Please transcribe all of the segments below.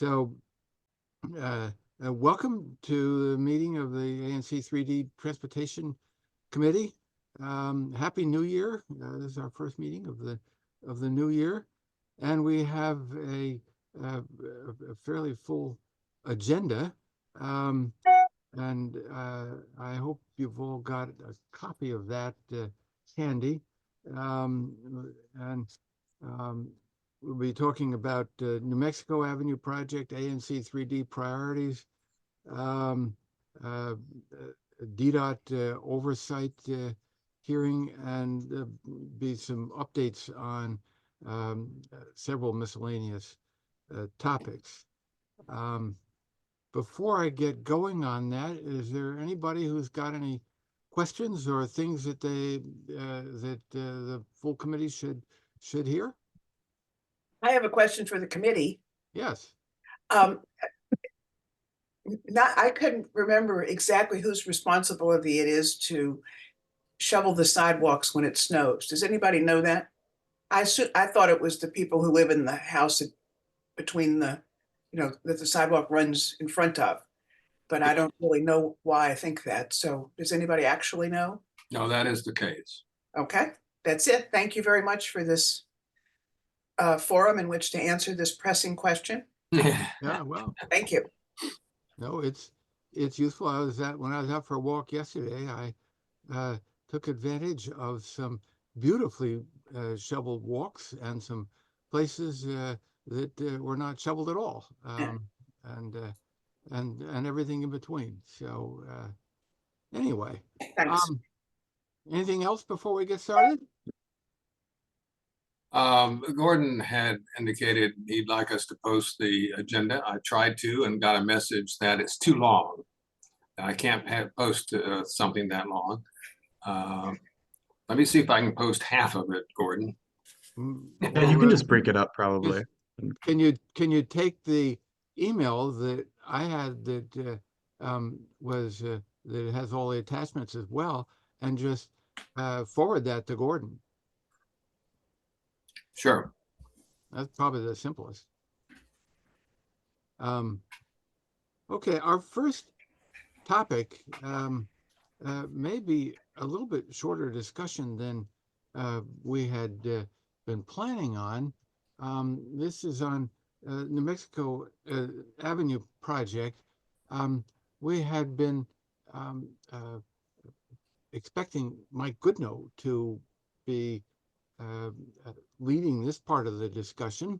So welcome to the meeting of the ANC3D Transportation Committee. Happy New Year. This is our first meeting of the new year, and we have a fairly full agenda. And I hope you've all got a copy of that handy. We'll be talking about New Mexico Avenue project, ANC3D priorities, DDOT oversight hearing, and be some updates on several miscellaneous topics. Before I get going on that, is there anybody who's got any questions or things that the full committee should hear? I have a question for the committee. Yes. I couldn't remember exactly whose responsibility it is to shovel the sidewalks when it snows. Does anybody know that? I thought it was the people who live in the house between that the sidewalk runs in front of, but I don't really know why I think that. So does anybody actually know? No, that is the case. Okay, that's it. Thank you very much for this forum in which to answer this pressing question. Yeah, well, thank you. No, it's useful. When I was out for a walk yesterday, I took advantage of some beautifully shoveled walks and some places that were not shoveled at all, and everything in between. So anyway, thanks. Anything else before we get started? Gordon had indicated he'd like us to post the agenda. I tried to and got a message that it's too long. I can't post something that long. Let me see if I can post half of it, Gordon. Yeah, you can just break it up probably. Can you take the email that I had that that has all the attachments as well and just forward that to Gordon? Sure. That's probably the simplest. Okay, our first topic may be a little bit shorter discussion than we had been planning on. This is on New Mexico Avenue project. We had been expecting Mike Goodnow to be leading this part of the discussion,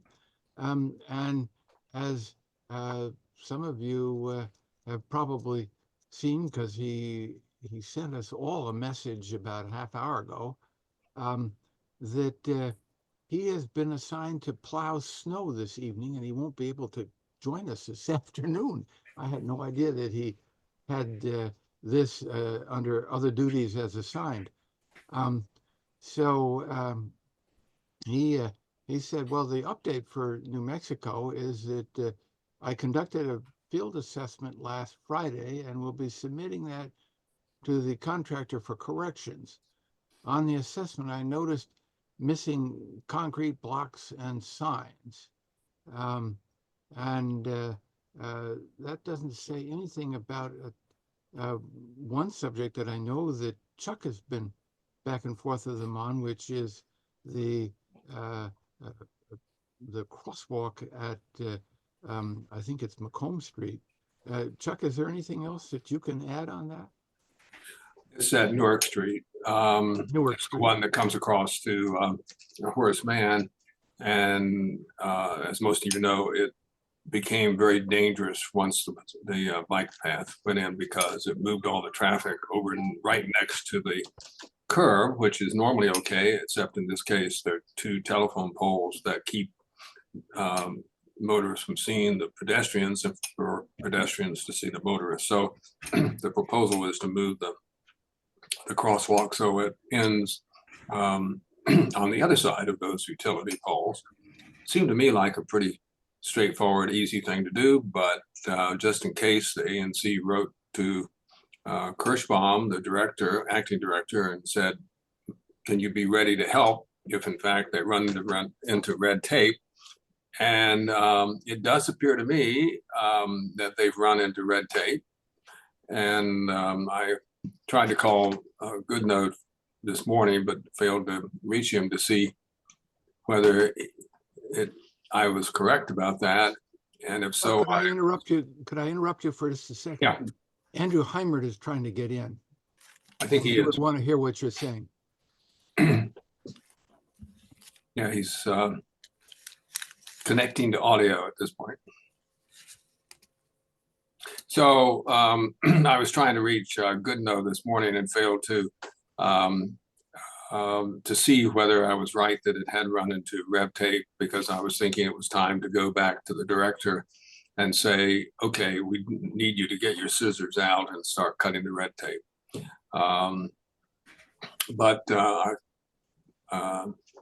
and as some of you have probably seen, because he sent us all a message about a half hour ago, that he has been assigned to plow snow this evening, and he won't be able to join us this afternoon. I had no idea that he had this under other duties as assigned. He said, well, the update for New Mexico is that I conducted a field assessment last Friday and will be submitting that to the contractor for corrections. On the assessment, I noticed missing concrete blocks and signs. That doesn't say anything about one subject that I know that Chuck has been back and forth with them on, which is the crosswalk at I think it's Macomb Street. Chuck, is there anything else that you can add on that? It's at Newark Street. Newark it's Street. The one that comes across to Horace Mann, and as most of you know, it became very dangerous once the bike path went in, because it moved all the traffic over right next to the curb, which is normally okay, except in this case there are two telephone poles that keep motorists from seeing the pedestrians and for pedestrians to see the motorists. So the proposal is to move the crosswalk so it ends on the other side of those utility poles. Seemed to me like a pretty straightforward, easy thing to do, but just in case, the ANC wrote to Kirschbaum, the acting director, and said, can you be ready to help if in fact they run into red tape? And it does appear to me that they've run into red tape. And I tried to call Goodnote this morning, but failed to reach him to see whether I was correct about that. And if so, Could I interrupt you? Could I interrupt you for just a second? Yeah. Andrew Heimert is trying to get in. I think he He would is. want to hear what you're saying. Yeah, he's connecting to audio at this point. So I was trying to reach Goodnote this morning and failed to see whether I was right that it had run into red tape, because I was thinking it was time to go back to the director and say, okay, we need you to get your scissors out and start cutting the red tape. But I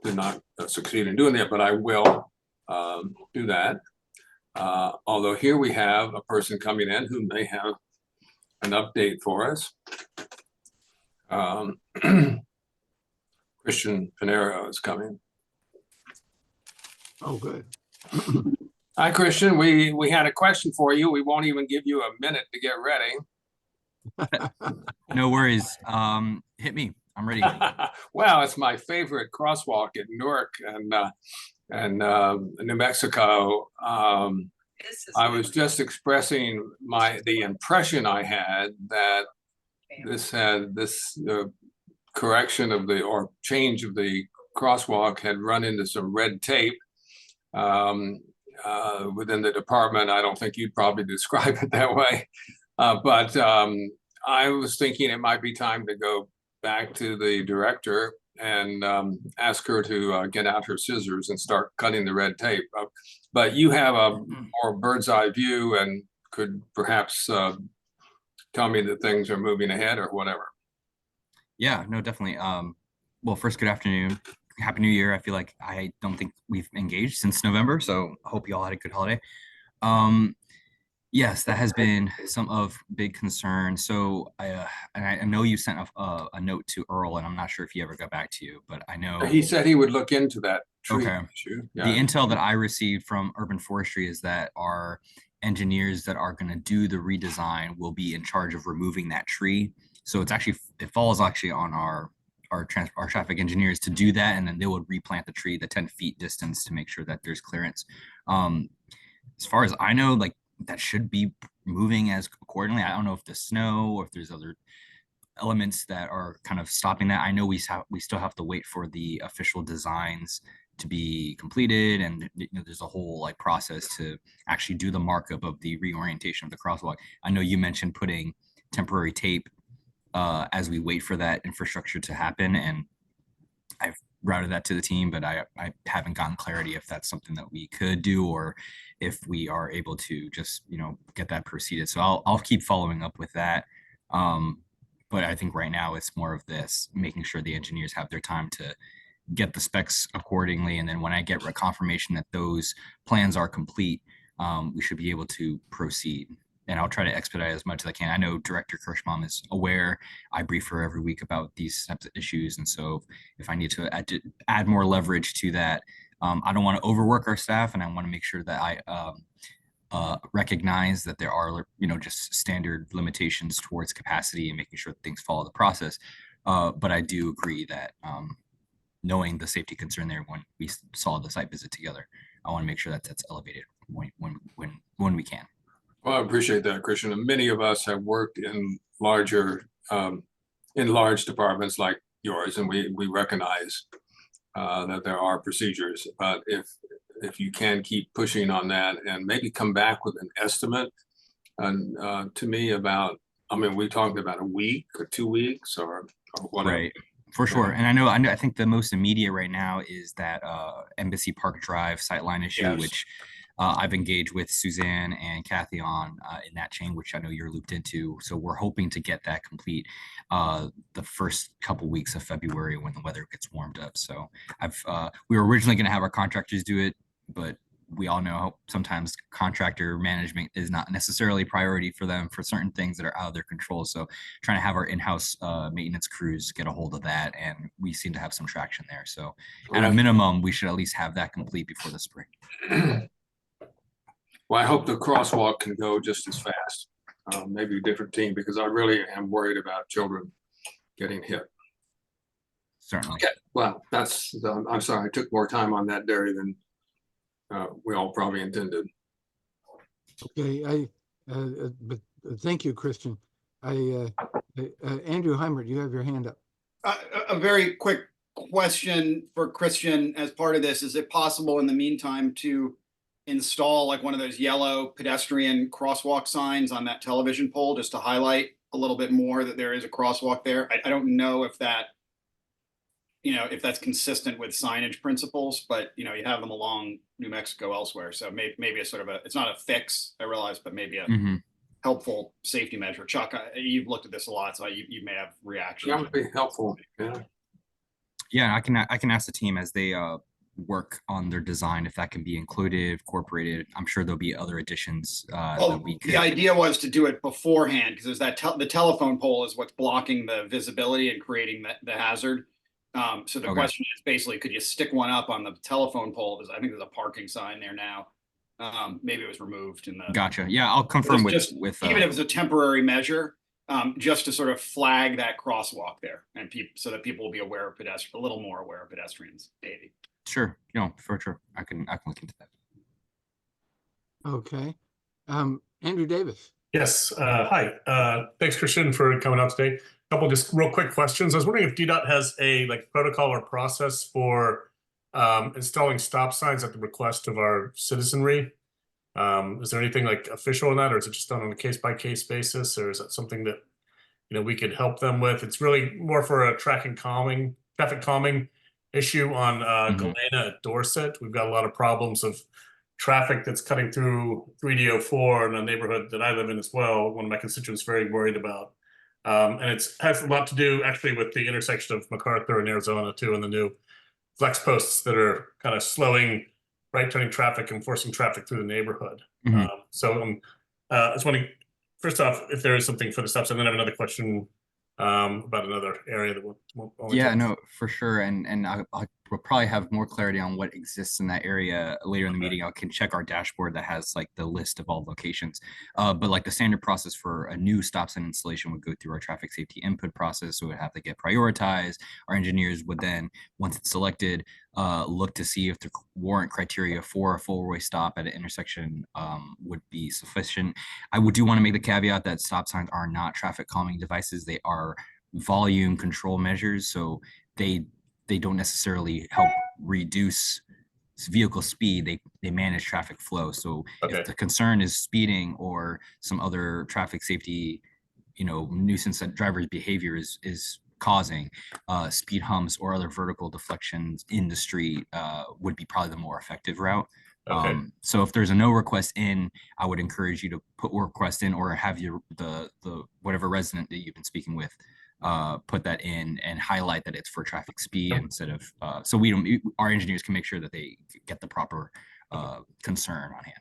did not succeed in doing that, but I will do that. Although here we have a person coming in who may have an update for us. Christian Pinero is coming. Oh, good. Hi, Christian. We had a question for you. We won't even give you a minute to get ready. No worries. Hit me. I'm ready. Well, it's my favorite crosswalk in Newark and New Mexico. I was just expressing the impression I had that this correction of or change of the crosswalk had run into some red tape within the department. I don't think you'd probably describe it that way, but I was thinking it might be time to go back to the director and ask her to get out her scissors and start cutting the red tape. But you have a more bird's eye view and could perhaps tell me that things are moving ahead or whatever. Yeah, no, definitely. Well, first, good afternoon. Happy New Year. I feel like I don't think we've engaged since November, so I hope you all had a good holiday. Yes, that has been some of big concern. So I know you sent a note to Earl, and I'm not sure if he ever got back to you, but I know He said he would look into that tree issue. The intel that I received from Urban Forestry is that our engineers that are going to do the redesign will be in charge of removing that tree. So it falls actually on our traffic engineers to do that, and then they would replant the tree the 10 feet distance to make sure that there's clearance. As far as I know, like, that should be moving as accordingly. I don't know if the snow or if there's other elements that are kind of stopping that. I know we still have to wait for the official designs to be completed, and there's a whole process to actually do the markup of the reorientation of the crosswalk. I know you mentioned putting temporary tape as we wait for that infrastructure to happen, and I've routed that to the team, but I haven't gotten clarity if that's something that we could do or if we are able to just get that proceeded. So I'll keep following up with that. But I think right now it's more of this, making sure the engineers have their time to get the specs accordingly, and then when I get confirmation that those plans are complete, we should be able to proceed. And I'll try to expedite as much as I can. I know Director Kirschbaum is aware. I brief her every week about these types of issues. And so if I need to add more leverage to that, I don't want to overwork our staff, and I want to make sure that I recognize that there are, just standard limitations towards capacity and making sure that things follow the process. But I do agree that knowing the safety concern there when we saw the site visit together, I want to make sure that that's elevated when we can. Well, I appreciate that, Christian. And many of us have worked in large departments like yours, and we recognize that there are procedures. But if you can keep pushing on that and maybe come back with an estimate, and to me we talked about a week or 2 weeks or whatever. Right. For sure. And I think the most immediate right now is that Embassy Park Drive sightline issue, Yes. which I've engaged with Suzanne and Kathy on in that chain, which I know you're looped into. So we're hoping to get that complete the first couple weeks of February when the weather gets warmed up. So we were originally going to have our contractors do it, but we all know how sometimes contractor management is not necessarily priority for them for certain things that are out of their control. So trying to have our in-house maintenance crews get a hold of that, and we seem to have some traction there. So at a minimum, we should at least have that complete before the spring. Well, I hope the crosswalk can go just as fast. Maybe a different team, because I really am worried about children getting hit. Certainly. Okay, well, that's, I'm sorry, I took more time on that, Derry, than we all probably intended. Okay, but thank you, Christian. Andrew Heimert, you have your hand up. A very quick question for Christian as part of this. Is it possible in the meantime to install like one of those yellow pedestrian crosswalk signs on that television pole just to highlight a little bit more that there is a crosswalk there? I don't know if that, if that's consistent with signage principles, but you have them along New Mexico elsewhere. So maybe a sort of it's not a fix, I realize, but maybe a helpful safety measure. Chuck, you've looked at this a lot, so you may have reactions. That would be helpful. Yeah, I can ask the team as they work on their design if that can be included, incorporated. I'm sure there'll be other additions that we could. The idea was to do it beforehand, because there's the telephone pole is what's blocking the visibility and creating the hazard. So the question is basically, could you stick one up on the telephone pole? I think there's a parking sign there now. Maybe it was removed in the. Gotcha. Yeah, I'll confirm with even if it's a temporary measure, just to sort of flag that crosswalk there, and so that people will be aware of a little more aware of pedestrians. Maybe. Sure. For sure. I can look into that. Okay. Andrew Davis. Yes. Hi. Thanks, Christian, for coming out today. A couple just real quick questions. I was wondering if DDOT has a protocol or process for installing stop signs at the request of our citizenry. Is there anything official in that, or is it just done on a case-by-case basis, or is that something that we could help them with? It's really more for a traffic calming issue on Galena at Dorset. We've got a lot of problems of traffic that's cutting through 3D04 in a neighborhood that I live in as well. One of my constituents very worried about. And it has a lot to do actually with the intersection of MacArthur and Arizona too, and the new flex posts that are kind of slowing right-turning traffic and forcing traffic through the neighborhood. So I was wondering, first off, if there is something for the stops, and then I have another question about another area that we'll yeah, no, for sure. And we'll probably have more clarity on what exists in that area later in the meeting. I can check our dashboard that has the list of all locations. But the standard process for a new stop sign installation would go through our traffic safety input process. So it would have to get prioritized. Our engineers would then, once it's selected, look to see if the warrant criteria for a full-way stop at an intersection would be sufficient. I do want to make the caveat that stop signs are not traffic calming devices. They are volume control measures, so they don't necessarily help reduce vehicle speed. They manage traffic flow. So if the concern is speeding or some other traffic safety nuisance that driver's behavior is causing, speed humps or other vertical deflections in the street would be probably the more effective route. So if there's a no request in, I would encourage you to put a request in, or have the whatever resident that you've been speaking with put that in and highlight that it's for traffic speed instead of so our engineers can make sure that they get the proper concern on hand.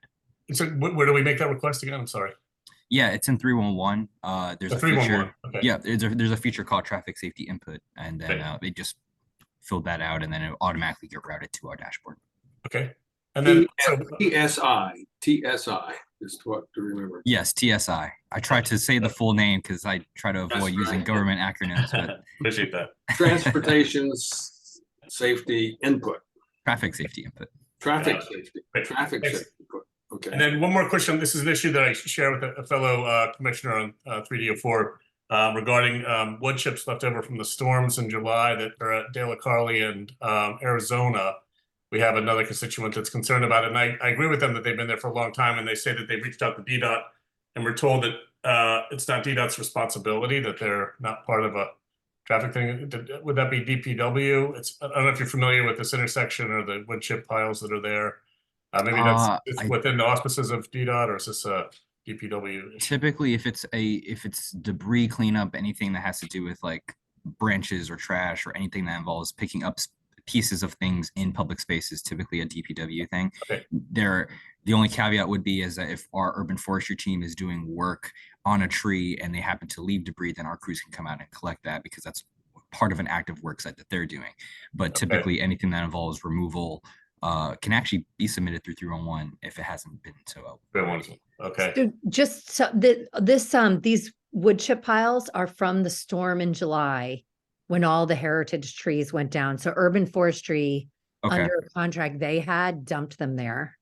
So where do we make that request again? I'm sorry. Yeah, it's in 311. There's a 311. feature. Yeah, there's a feature called traffic safety input, and then they just fill that out, and then it automatically get routed to our dashboard. Okay. And then TSI is what to remember. Yes, TSI. I try to say the full name because I try to avoid using government acronyms. But appreciate that. Transportation safety input. Traffic safety input. Traffic safety. Right. Traffic Thanks. safety input. Okay. And then one more question. This is an issue that I share with a fellow commissioner on 3D04 regarding wood chips left over from the storms in July that are at De La Carli and Arizona. We have another constituent that's concerned about it. And I agree with them that they've been there for a long time, and they say that they've reached out to DDOT, and we're told that it's not DDOT's responsibility, that they're not part of a traffic thing. Would that be DPW? I don't know if you're familiar with this intersection or the wood chip piles that are there. Maybe that's within the auspices of DDOT, or is this a DPW issue? Typically, if it's debris cleanup, anything that has to do with branches or trash or anything that involves picking up pieces of things in public space is typically a DPW thing. Okay. The only caveat would be is that if our urban forestry team is doing work on a tree and they happen to leave debris, then our crews can come out and collect that because that's part of an active work site that they're doing. But typically anything that involves removal can actually be submitted through 311 if it hasn't been so. Okay. So just so these wood chip piles are from the storm in July when all the heritage trees went down. So urban forestry under a contract they had dumped them there.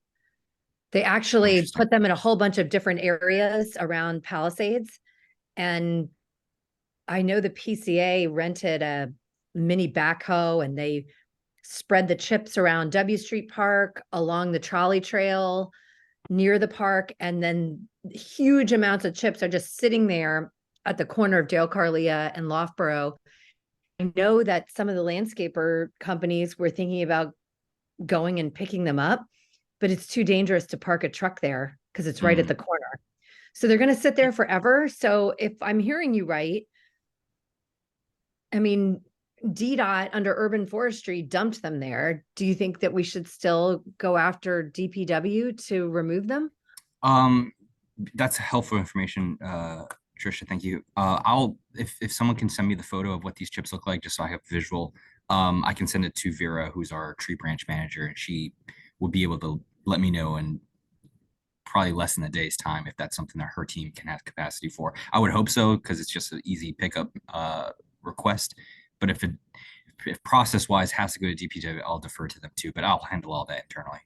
They actually put them in a whole bunch of different areas around Palisades. And I know the PCA rented a mini backhoe and they spread the chips around W Street Park, along the trolley trail, near the park. And then huge amounts of chips are just sitting there at the corner of Dale Carlia and Loughborough. I know that some of the landscaper companies were thinking about going and picking them up, but it's too dangerous to park a truck there because it's right at the corner. So they're going to sit there forever. So if I'm hearing you right, I mean, DDOT under urban forestry dumped them there. Do you think that we should still go after DPW to remove them? That's helpful information, Trisha. Thank you. I'll if someone can send me the photo of what these chips look like, just so I have visual. I can send it to Vera, who's our tree branch manager, and she will be able to let me know in probably less than a day's time if that's something that her team can have capacity for. I would hope so because it's just an easy pickup request. But if process-wise has to go to DPW, I'll defer to them too. But I'll handle all that internally.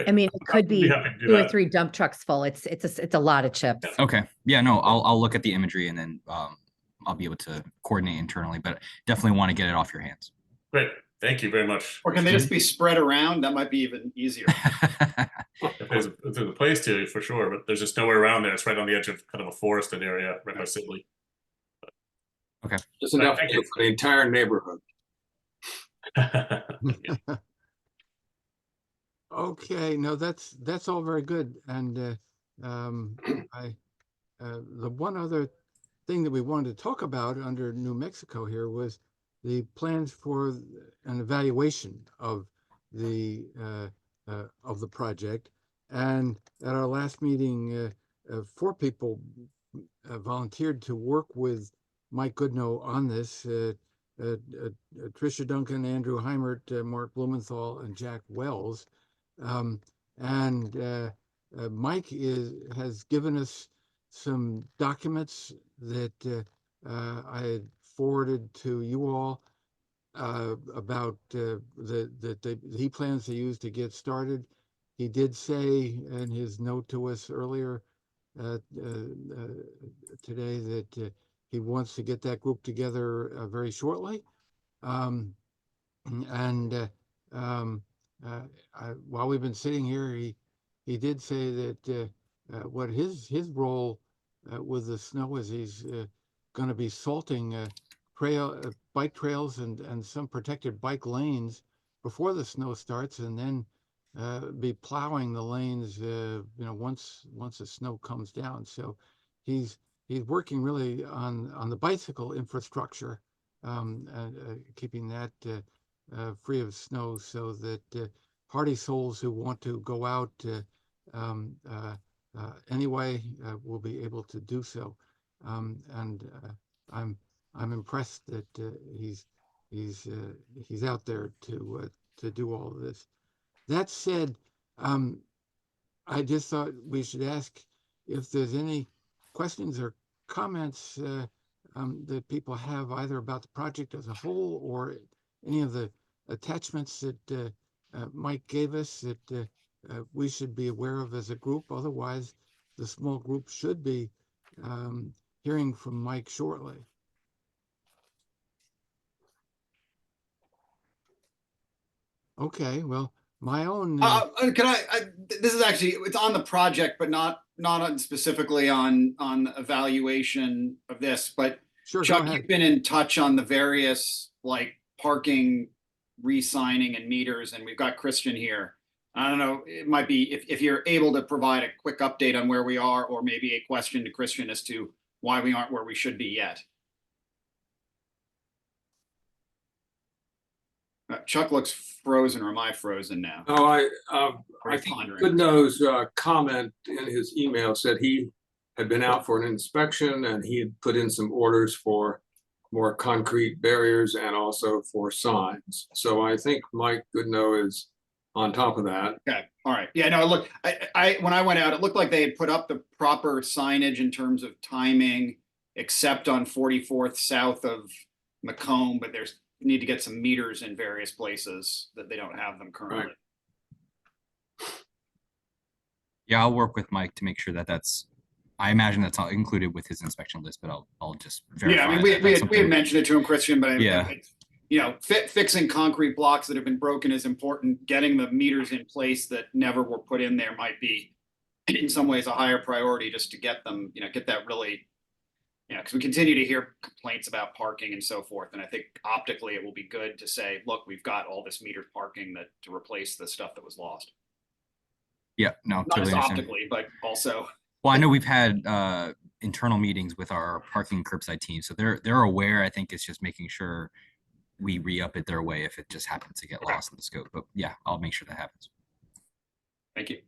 I mean, it could be happy to do 2 or that. 3 dump trucks full. It's a lot of chips. Okay. Yeah. No. I'll look at the imagery and then I'll be able to coordinate internally. But definitely want to get it off your hands. Great. Thank you very much. Or can they just be spread around? That might be even easier. If there's a place to, for sure, but there's just nowhere around there. It's right on the edge of kind of a forested area right by Sibley. Okay. Just enough Thank for you. the entire neighborhood. Okay, no, that's all very good. And the one other thing that we wanted to talk about under New Mexico here was the plans for an evaluation of the project. And at our last meeting, 4 people volunteered to work with Mike Goodnow on this. Tricia Duncan, Andrew Heimert, Mark Blumenthal, and Jack Wells. Mike has given us some documents that I had forwarded to you all about he plans to use to get started. He did say in his note to us earlier today that he wants to get that group together very shortly. While we've been sitting here, he did say that what his role with the snow is he's going to be salting bike trails and some protected bike lanes before the snow starts, and then be plowing the lanes once the snow comes down. So he's working really on the bicycle infrastructure, keeping that free of snow, so that hardy souls who want to go out anyway will be able to do so. I'm impressed that he's out there to do all of this. That said, I just thought we should ask if there's any questions or comments that people have either about the project as a whole or any of the attachments that Mike gave us that we should be aware of as a group. Otherwise, the small group should be hearing from Mike shortly. Okay, well, my own. This is actually, it's on the project, but not specifically on the evaluation of this. But Sure, Chuck, you've been in touch on the various like parking re-signing and meters, and we've got Christian here. I don't know, it might be if you're able to provide a quick update on where we are, or maybe a question to Christian as to why we aren't where we should be yet. Chuck looks frozen, or am I frozen now? No, I Very think pondering. Goodno's comment in his email said he had been out for an inspection and he had put in some orders for more concrete barriers and also for signs. So I think Mike Goodno is on top of that. Okay, all right. Yeah, no, look, I when I went out, it looked like they had put up the proper signage in terms of timing, except on 44th south of Macomb, but there's need to get some meters in various places that they don't have them currently. Yeah, I'll work with Mike to make sure that that's, I imagine that's all included with his inspection list, but I'll just verify. Yeah, I mean, that we that's had something- mentioned it to him, Christian, but Yeah. You know, fixing concrete blocks that have been broken is important. Getting the meters in place that never were put in there might be, in some ways, a higher priority just to get them, you know, get that really, you know, because we continue to hear complaints about parking and so forth. And I think optically it will be good to say, look, we've got all this metered parking that to replace the stuff that was lost. Yeah, no, Not totally just understand. optically, but also. Well, I know we've had internal meetings with our parking curbside team, so they're aware. I think it's just making sure we re-up it their way if it just happens to get lost in the scope. But yeah, I'll make sure that happens. Thank you.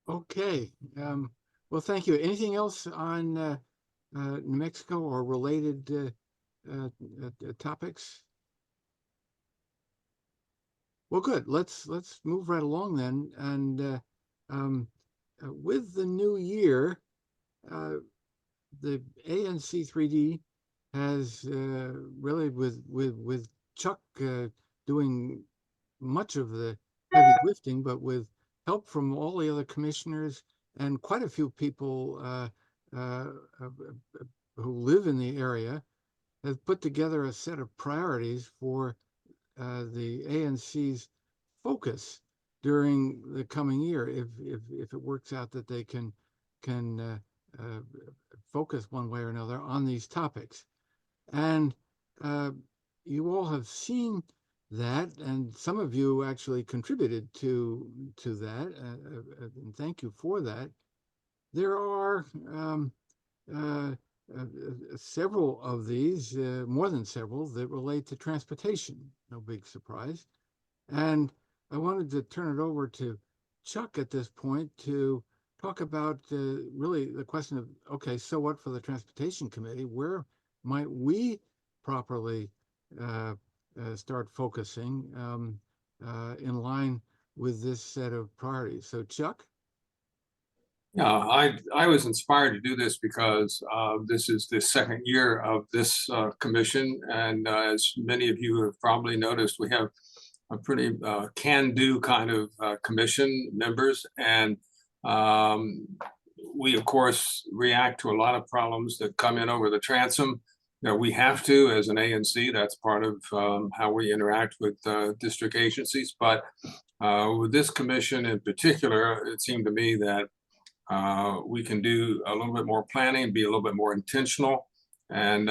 Okay, well, thank you. Anything else on New Mexico or related topics? Well, good. Let's move right along then. And with the new year, the ANC3D has really with Chuck doing much of the heavy lifting, but with help from all the other commissioners and quite a few people who live in the area, has put together a set of priorities for the ANC's focus during the coming year, if it works out that they can focus one way or another on these topics. And you all have seen that, and some of you actually contributed to that, and thank you for that. There are several of these, more than several, that relate to transportation. No big surprise. And I wanted to turn it over to Chuck at this point to talk about really the question of, okay, so what for the Transportation Committee? Where might we properly start focusing in line with this set of priorities? So Chuck? Yeah, I was inspired to do this because this is the second year of this commission. And as many of you have probably noticed, we have a pretty can-do kind of commission members. And we, of course, react to a lot of problems that come in over the transom. You know, we have to, as an ANC, that's part of how we interact with district agencies. But with this commission in particular, it seemed to me that we can do a little bit more planning, be a little bit more intentional. And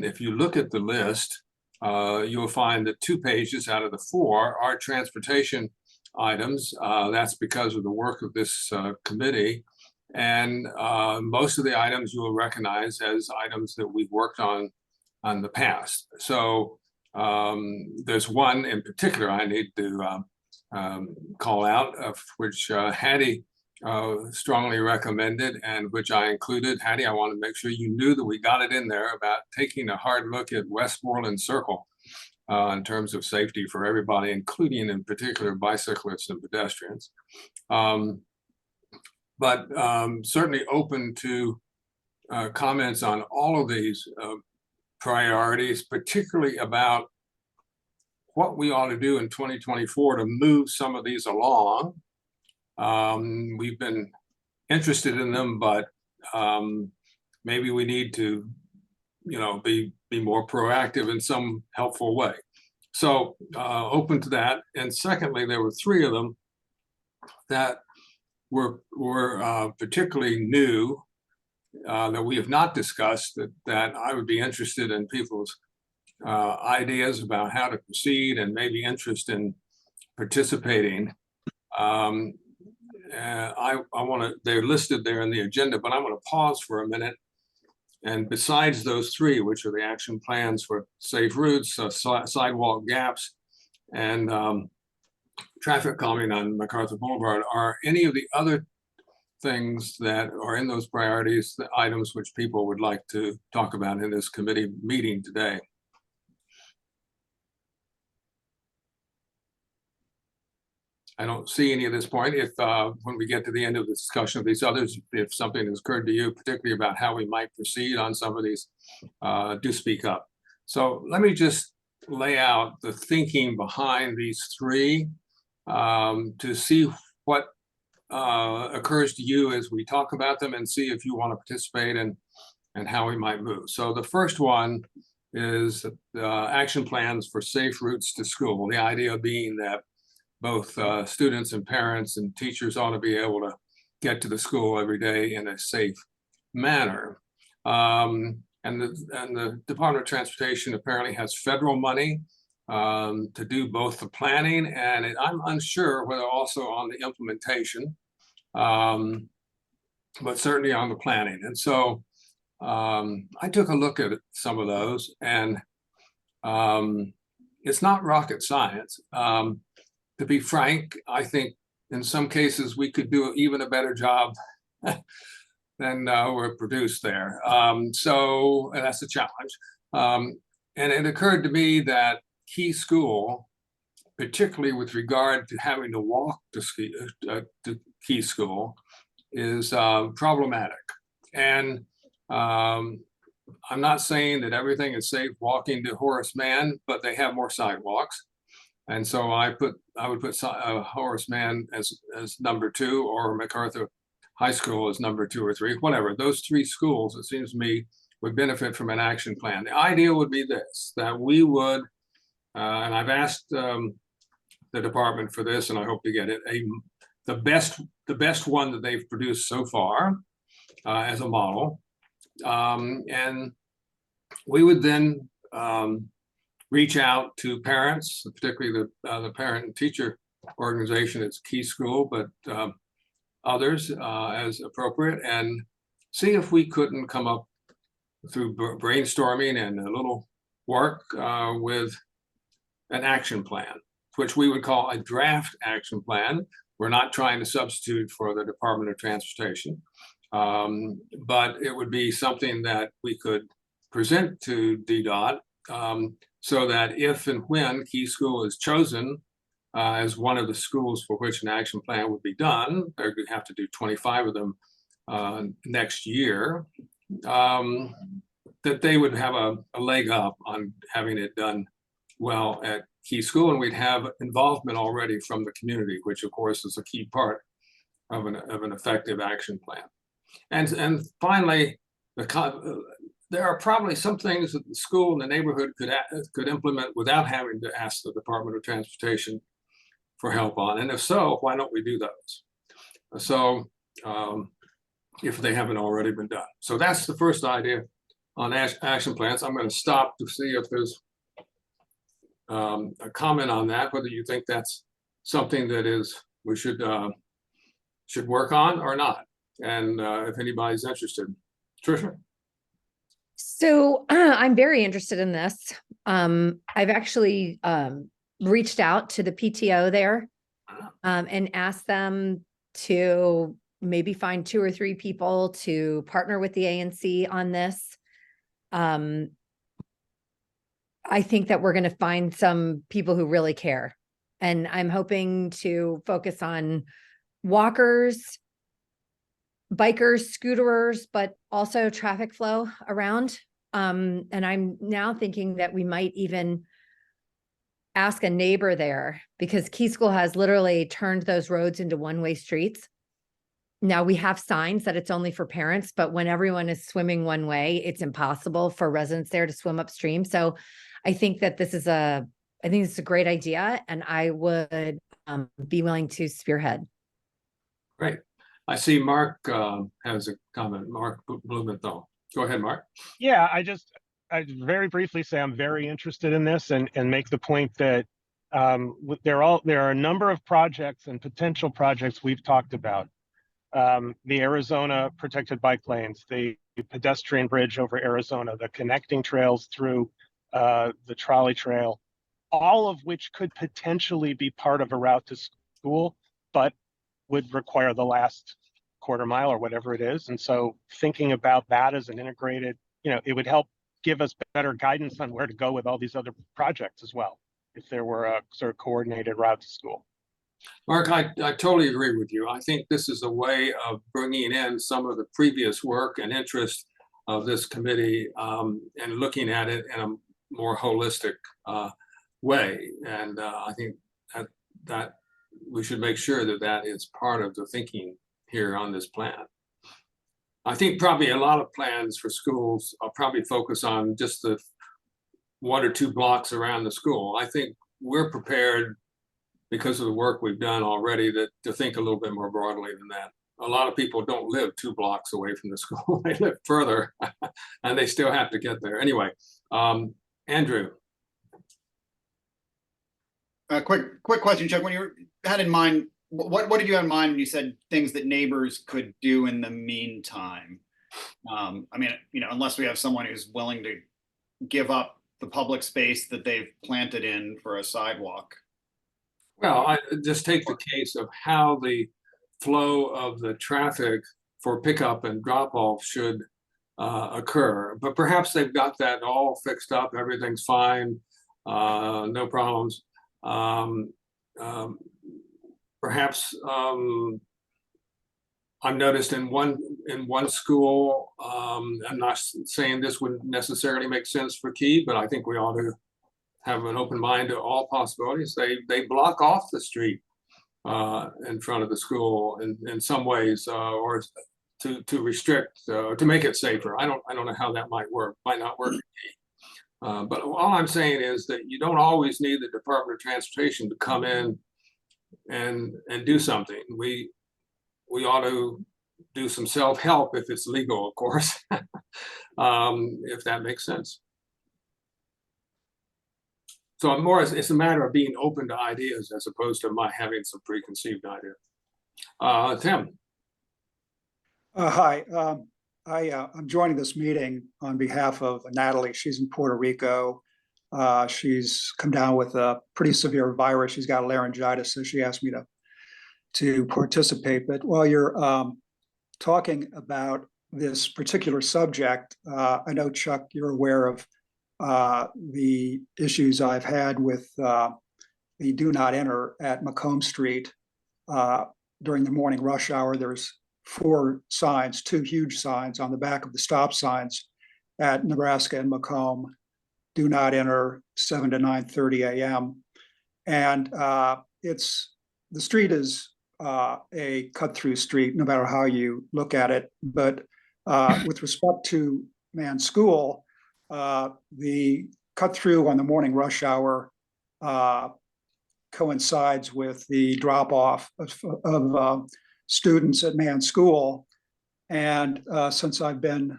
if you look at the list, you'll find that 2 pages out of the 4 are transportation items. That's because of the work of this committee. And most of the items you will recognize as items that we've worked on the past. So there's one in particular I need to call out, which Hattie strongly recommended and which I included. Hattie, I want to make sure you knew that we got it in there about taking a hard look at Westmoreland Circle in terms of safety for everybody, including in particular bicyclists and pedestrians. But certainly open to comments on all of these priorities, particularly about what we ought to do in 2024 to move some of these along. We've been interested in them, but maybe we need to, you know, be more proactive in some helpful way. So open to that. And secondly, there were 3 of them that were particularly new that we have not discussed that I would be interested in people's ideas about how to proceed and maybe interest in participating. I want to, they're listed there in the agenda, but I'm going to pause for a minute And besides those three, which are the action plans for safe routes, sidewalk gaps, and traffic calming on MacArthur Boulevard, are any of the other things that are in those priorities, the items which people would like to talk about in this committee meeting today? I don't see any at this point. If when we get to the end of the discussion of these others, if something has occurred to you, particularly about how we might proceed on some of these, do speak up. So let me just lay out the thinking behind these three to see what occurs to you as we talk about them, and see if you want to participate and how we might move. So the first one is action plans for safe routes to school. The idea being that both students and parents and teachers ought to be able to get to the school every day in a safe manner. And the Department of Transportation apparently has federal money to do both the planning, and I'm unsure whether also on the implementation, but certainly on the planning. And so I took a look at some of those, and it's not rocket science. To be frank, I think in some cases we could do even a better job than were produced there. So that's a challenge. And it occurred to me that Key School, particularly with regard to having to walk to Key School, is problematic. And I'm not saying that everything is safe walking to Horace Mann, but they have more sidewalks. And so I would put Horace Mann as number 2, or MacArthur High School as number 2 or 3, whatever. Those 3 schools, it seems to me, would benefit from an action plan. The idea would be this, that we would, and I've asked the department for this, and I hope to get it, the best one that they've produced so far as a model. And we would then reach out to parents, particularly the parent and teacher organization at Key School, but others as appropriate, and see if we couldn't come up through brainstorming and a little work with an action plan, which we would call a draft action plan. We're not trying to substitute for the Department of Transportation, but it would be something that we could present to DDOT, so that if and when Key School is chosen as one of the schools for which an action plan would be done, they're going to have to do 25 of them next year, that they would have a leg up on having it done well at Key School, and we'd have involvement already from the community, which of course is a key part of an effective action plan. And finally, there are probably some things that the school and the neighborhood could implement without having to ask the Department of Transportation for help on. And if so, why don't we do those? So if they haven't already been done. So that's the first idea on action plans. I'm going to stop to see if there's a comment on that, whether you think that's something that we should work on or not. And if anybody's interested. Tricia? So I'm very interested in this. I've actually reached out to the PTO there and asked them to maybe find 2 or 3 people to partner with the ANC on this. I think that we're going to find some people who really care. And I'm hoping to focus on walkers, bikers, scooterers, but also traffic flow around. And I'm now thinking that we might even ask a neighbor there, because Key School has literally turned those roads into one-way streets. Now we have signs that it's only for parents, but when everyone is swimming one way, it's impossible for residents there to swim upstream. So I think that this is a great idea, and I would be willing to spearhead. Great. I see Mark has a comment. Mark Blumenthal. Go ahead, Mark. Yeah, I very briefly say I'm very interested in this, and make the point that there are a number of projects and potential projects we've talked about. The Arizona protected bike lanes, the pedestrian bridge over Arizona, the connecting trails through the trolley trail, all of which could potentially be part of a route to school, but would require the last quarter mile or whatever it is. And so thinking about that as an integrated, it would help give us better guidance on where to go with all these other projects as well, if there were a sort of coordinated route to school. Mark, I totally agree with you. I think this is a way of bringing in some of the previous work and interest of this committee and looking at it in a more holistic way. And I think that we should make sure that that is part of the thinking here on this plan. I think probably a lot of plans for schools will probably focus on just the 1 or 2 blocks around the school. I think we're prepared, because of the work we've done already, to think a little bit more broadly than that. A lot of people don't live 2 blocks away from the school. They live further and they still have to get there. Anyway, Andrew. Quick question, Chuck. When you had in mind, what did you have in mind when you said things that neighbors could do in the meantime? I mean, unless we have someone who's willing to give up the public space that they've planted in for a sidewalk. Well, I just take the case of how the flow of the traffic for pickup and drop off should occur. But perhaps they've got that all fixed up. Everything's fine. No problems. Perhaps I've noticed in one school, I'm not saying this would necessarily make sense for Key, but I think we ought to have an open mind to all possibilities. They block off the street in front of the school in some ways, or to restrict, to make it safer. I don't know how that might work. Might not work. But all I'm saying is that you don't always need the Department of Transportation to come in and do something. We ought to do some self-help if it's legal, of course, if that makes sense. So it's a matter of being open to ideas as opposed to my having some preconceived idea. Tim. Hi, I'm joining this meeting on behalf of Natalie. She's in Puerto Rico. She's come down with a pretty severe virus. She's got laryngitis, so she asked me to participate. But while you're talking about this particular subject, I know, Chuck, you're aware of the issues I've had with the do not enter at Macomb Street during the morning rush hour. There's 4 signs, 2 huge signs on the back of the stop signs at Nebraska and Macomb. Do not enter 7 to 9:30 a.m. And the street is a cut-through street, no matter how you look at it. But with respect to Mann School, the cut-through on the morning rush hour coincides with the drop-off of students at Mann School. And since I've been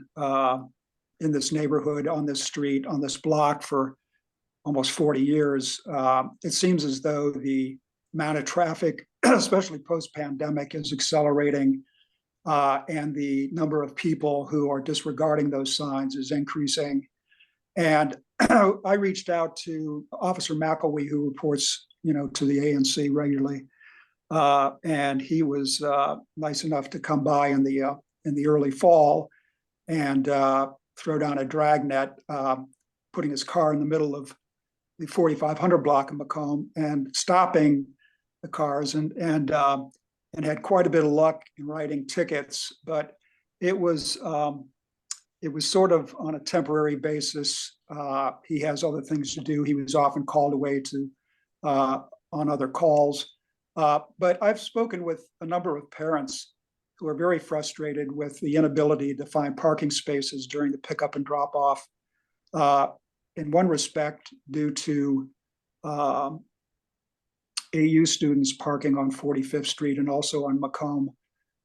in this neighborhood, on this street, on this block for almost 40 years, it seems as though the amount of traffic, especially post-pandemic, is accelerating, and the number of people who are disregarding those signs is increasing. And I reached out to Officer McElwee, who reports, to the ANC regularly, and he was nice enough to come by in the early fall and throw down a dragnet, putting his car in the middle of the 4500 block of Macomb and stopping the cars, and had quite a bit of luck in writing tickets. But it was sort of on a temporary basis. He has other things to do. He was often called away to on other calls. But I've spoken with a number of parents who are very frustrated with the inability to find parking spaces during the pickup and drop off. In one respect, due to AU students parking on 45th Street and also on Macomb,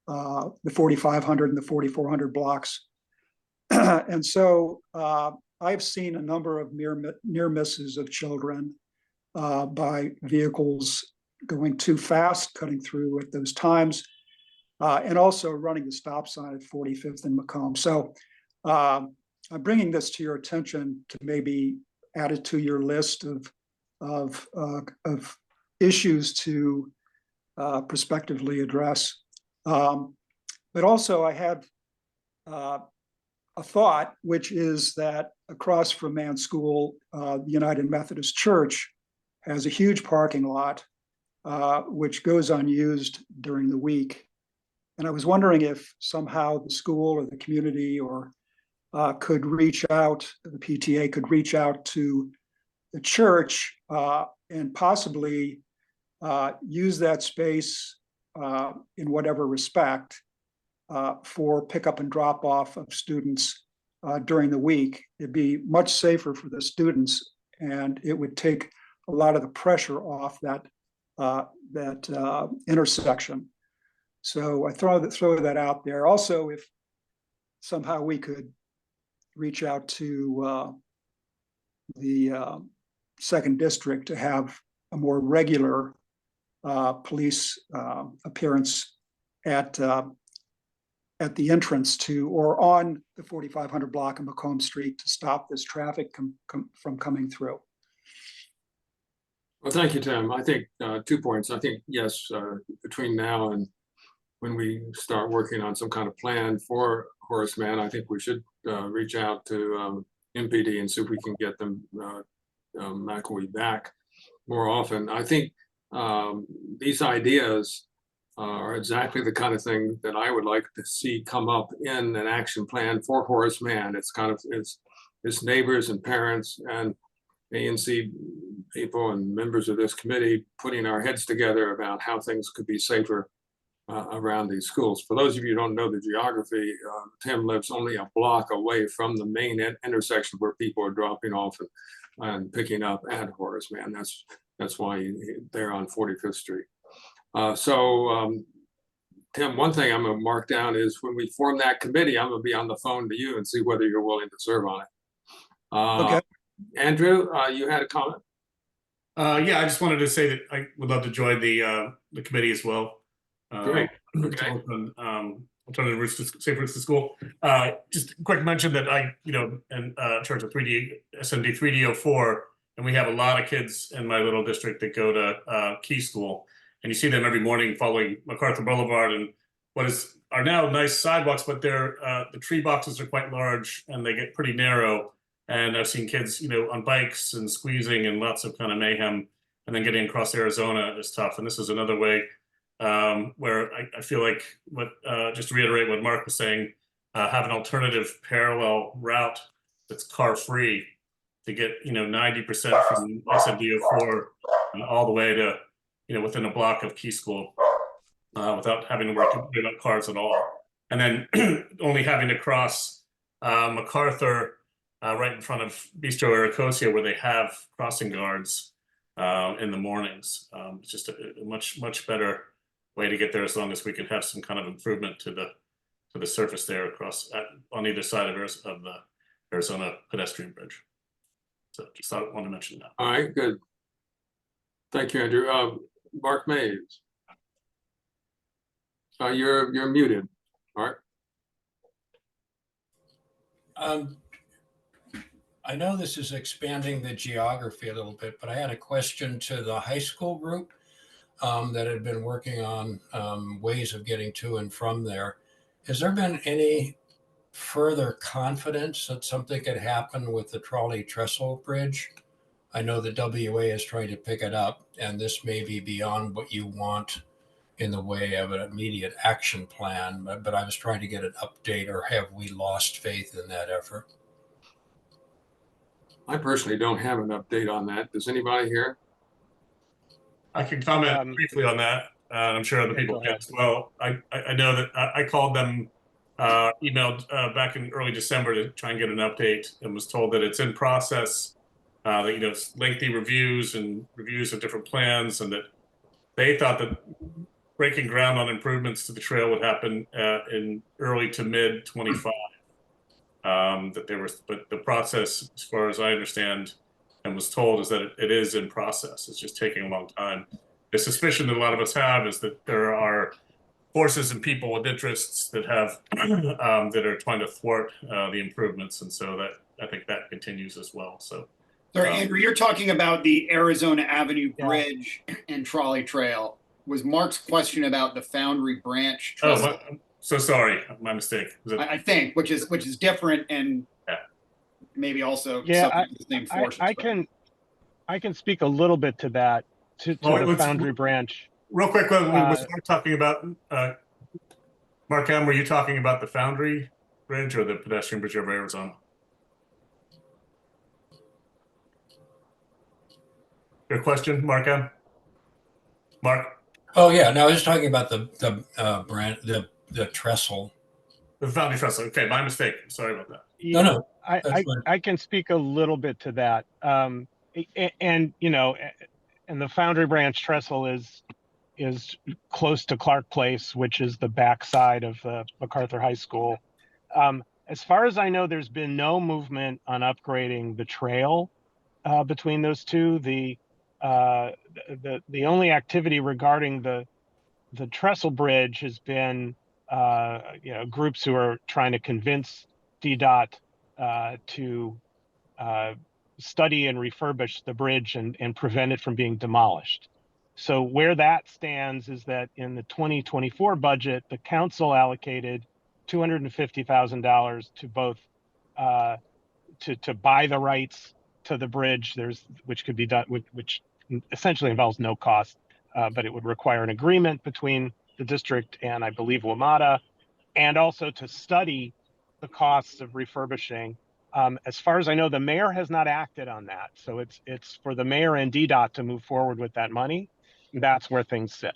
the 4500 and the 4400 blocks. And so I've seen a number of near misses of children by vehicles going too fast, cutting through at those times, and also running the stop sign at 45th and Macomb. So I'm bringing this to your attention to maybe add it to your list of issues to prospectively address. But also I have a thought, which is that across from Mann School, the United Methodist Church has a huge parking lot, which goes unused during the week. And I was wondering if somehow the school or the community or could reach out, the PTA could reach out to the church and possibly use that space in whatever respect for pickup and drop off of students during the week. It'd be much safer for the students, and it would take a lot of the pressure off that intersection. So I throw that out there. Also, if somehow we could reach out to the second district to have a more regular police appearance at the entrance to or on the 4500 block of Macomb Street to stop this traffic from coming through. Well, thank you, Tim. I think 2 points. I think, yes, between now and when we start working on some kind of plan for Horace Mann, I think we should reach out to MPD and see if we can get them McElwee back more often. I think these ideas are exactly the kind of thing that I would like to see come up in an action plan for Horace Mann. It's kind of it's neighbors and parents and ANC people and members of this committee putting our heads together about how things could be safer around these schools. For those of you who don't know the geography, Tim lives only a block away from the main intersection where people are dropping off and picking up at Horace Mann. That's why they're on 45th Street. Tim, one thing I'm going to mark down is when we form that committee, I'm going to be on the phone to you and see whether you're willing to serve on it. Okay. Andrew, you had a comment? Yeah, I just wanted to say that I would love to join the committee as well. Great. Okay. Alternative routes to safe routes to school. Just a quick mention that in terms of 3D SMD 3D04, and we have a lot of kids in my little district that go to Key School, and you see them every morning following MacArthur Boulevard and what are now nice sidewalks, but the tree boxes are quite large and they get pretty narrow. And I've seen kids, on bikes and squeezing and lots of kind of mayhem, and then getting across Arizona is tough. And this is another way where I feel like just to reiterate what Mark was saying, have an alternative parallel route that's car free to get 90% from SMD04 all the way to within a block of Key School without having to worry about cars at all. And then only having to cross MacArthur right in front of Bistro Aracosia, where they have crossing guards in the mornings. It's just a much better way to get there, as long as we can have some kind of improvement to the surface there across on either side of the Arizona pedestrian bridge. So just want to mention that. All right, good. Thank you, Andrew. Mark Mays. You're muted, Mark. I know this is expanding the geography a little bit, but I had a question to the high school group that had been working on ways of getting to and from there. Has there been any further confidence that something could happen with the trolley trestle bridge? I know the WA is trying to pick it up, and this may be beyond what you want in the way of an immediate action plan, but I was trying to get an update, or have we lost faith in that effort? I personally don't have an update on that. Does anybody here? I can comment briefly on that. I'm sure other people can as well. I know that I called them, emailed back in early December to try and get an update, and was told that it's in process, that it's lengthy reviews and reviews of different plans, and that they thought that breaking ground on improvements to the trail would happen in early to mid 25. But the process, as far as I understand and was told, is that it is in process. It's just taking a long time. The suspicion that a lot of us have is that there are forces and people with interests that have that are trying to thwart the improvements, and so that I think that continues as well. So, Sorry, Andrew, you're talking about the Arizona Avenue Yeah. Bridge and trolley trail. Was Mark's question about the Foundry Branch oh, trestle? I'm so sorry, my mistake. Was it- I think, which is different and Yeah. maybe also Yeah, subject to the same forces. but- I can speak a little bit to that, to Well, the let's- Foundry Branch. Real quick, was Uh, Mark talking about Mark M, were you talking about the Foundry Bridge or the pedestrian bridge over Arizona? Your question, Mark M? Mark? Oh, yeah, no, I was talking about the trestle. The Foundry Trestle. Okay, my mistake. Sorry about that. No, no, that's fine. I can speak a little bit to that. And you know, and the Foundry Branch trestle is close to Clark Place, which is the backside of MacArthur High School. As far as I know, there's been no movement on upgrading the trail between those two. The only activity regarding the trestle bridge has been groups who are trying to convince DDOT to study and refurbish the bridge and prevent it from being demolished. So where that stands is that in the 2024 budget, the council allocated $250,000 to both to buy the rights to the bridge. Which could be done, which essentially involves no cost, but it would require an agreement between the district and I believe WMATA, and also to study the costs of refurbishing. As far as I know, the mayor has not acted on that. So it's for the mayor and DDOT to move forward with that money. That's where things sit.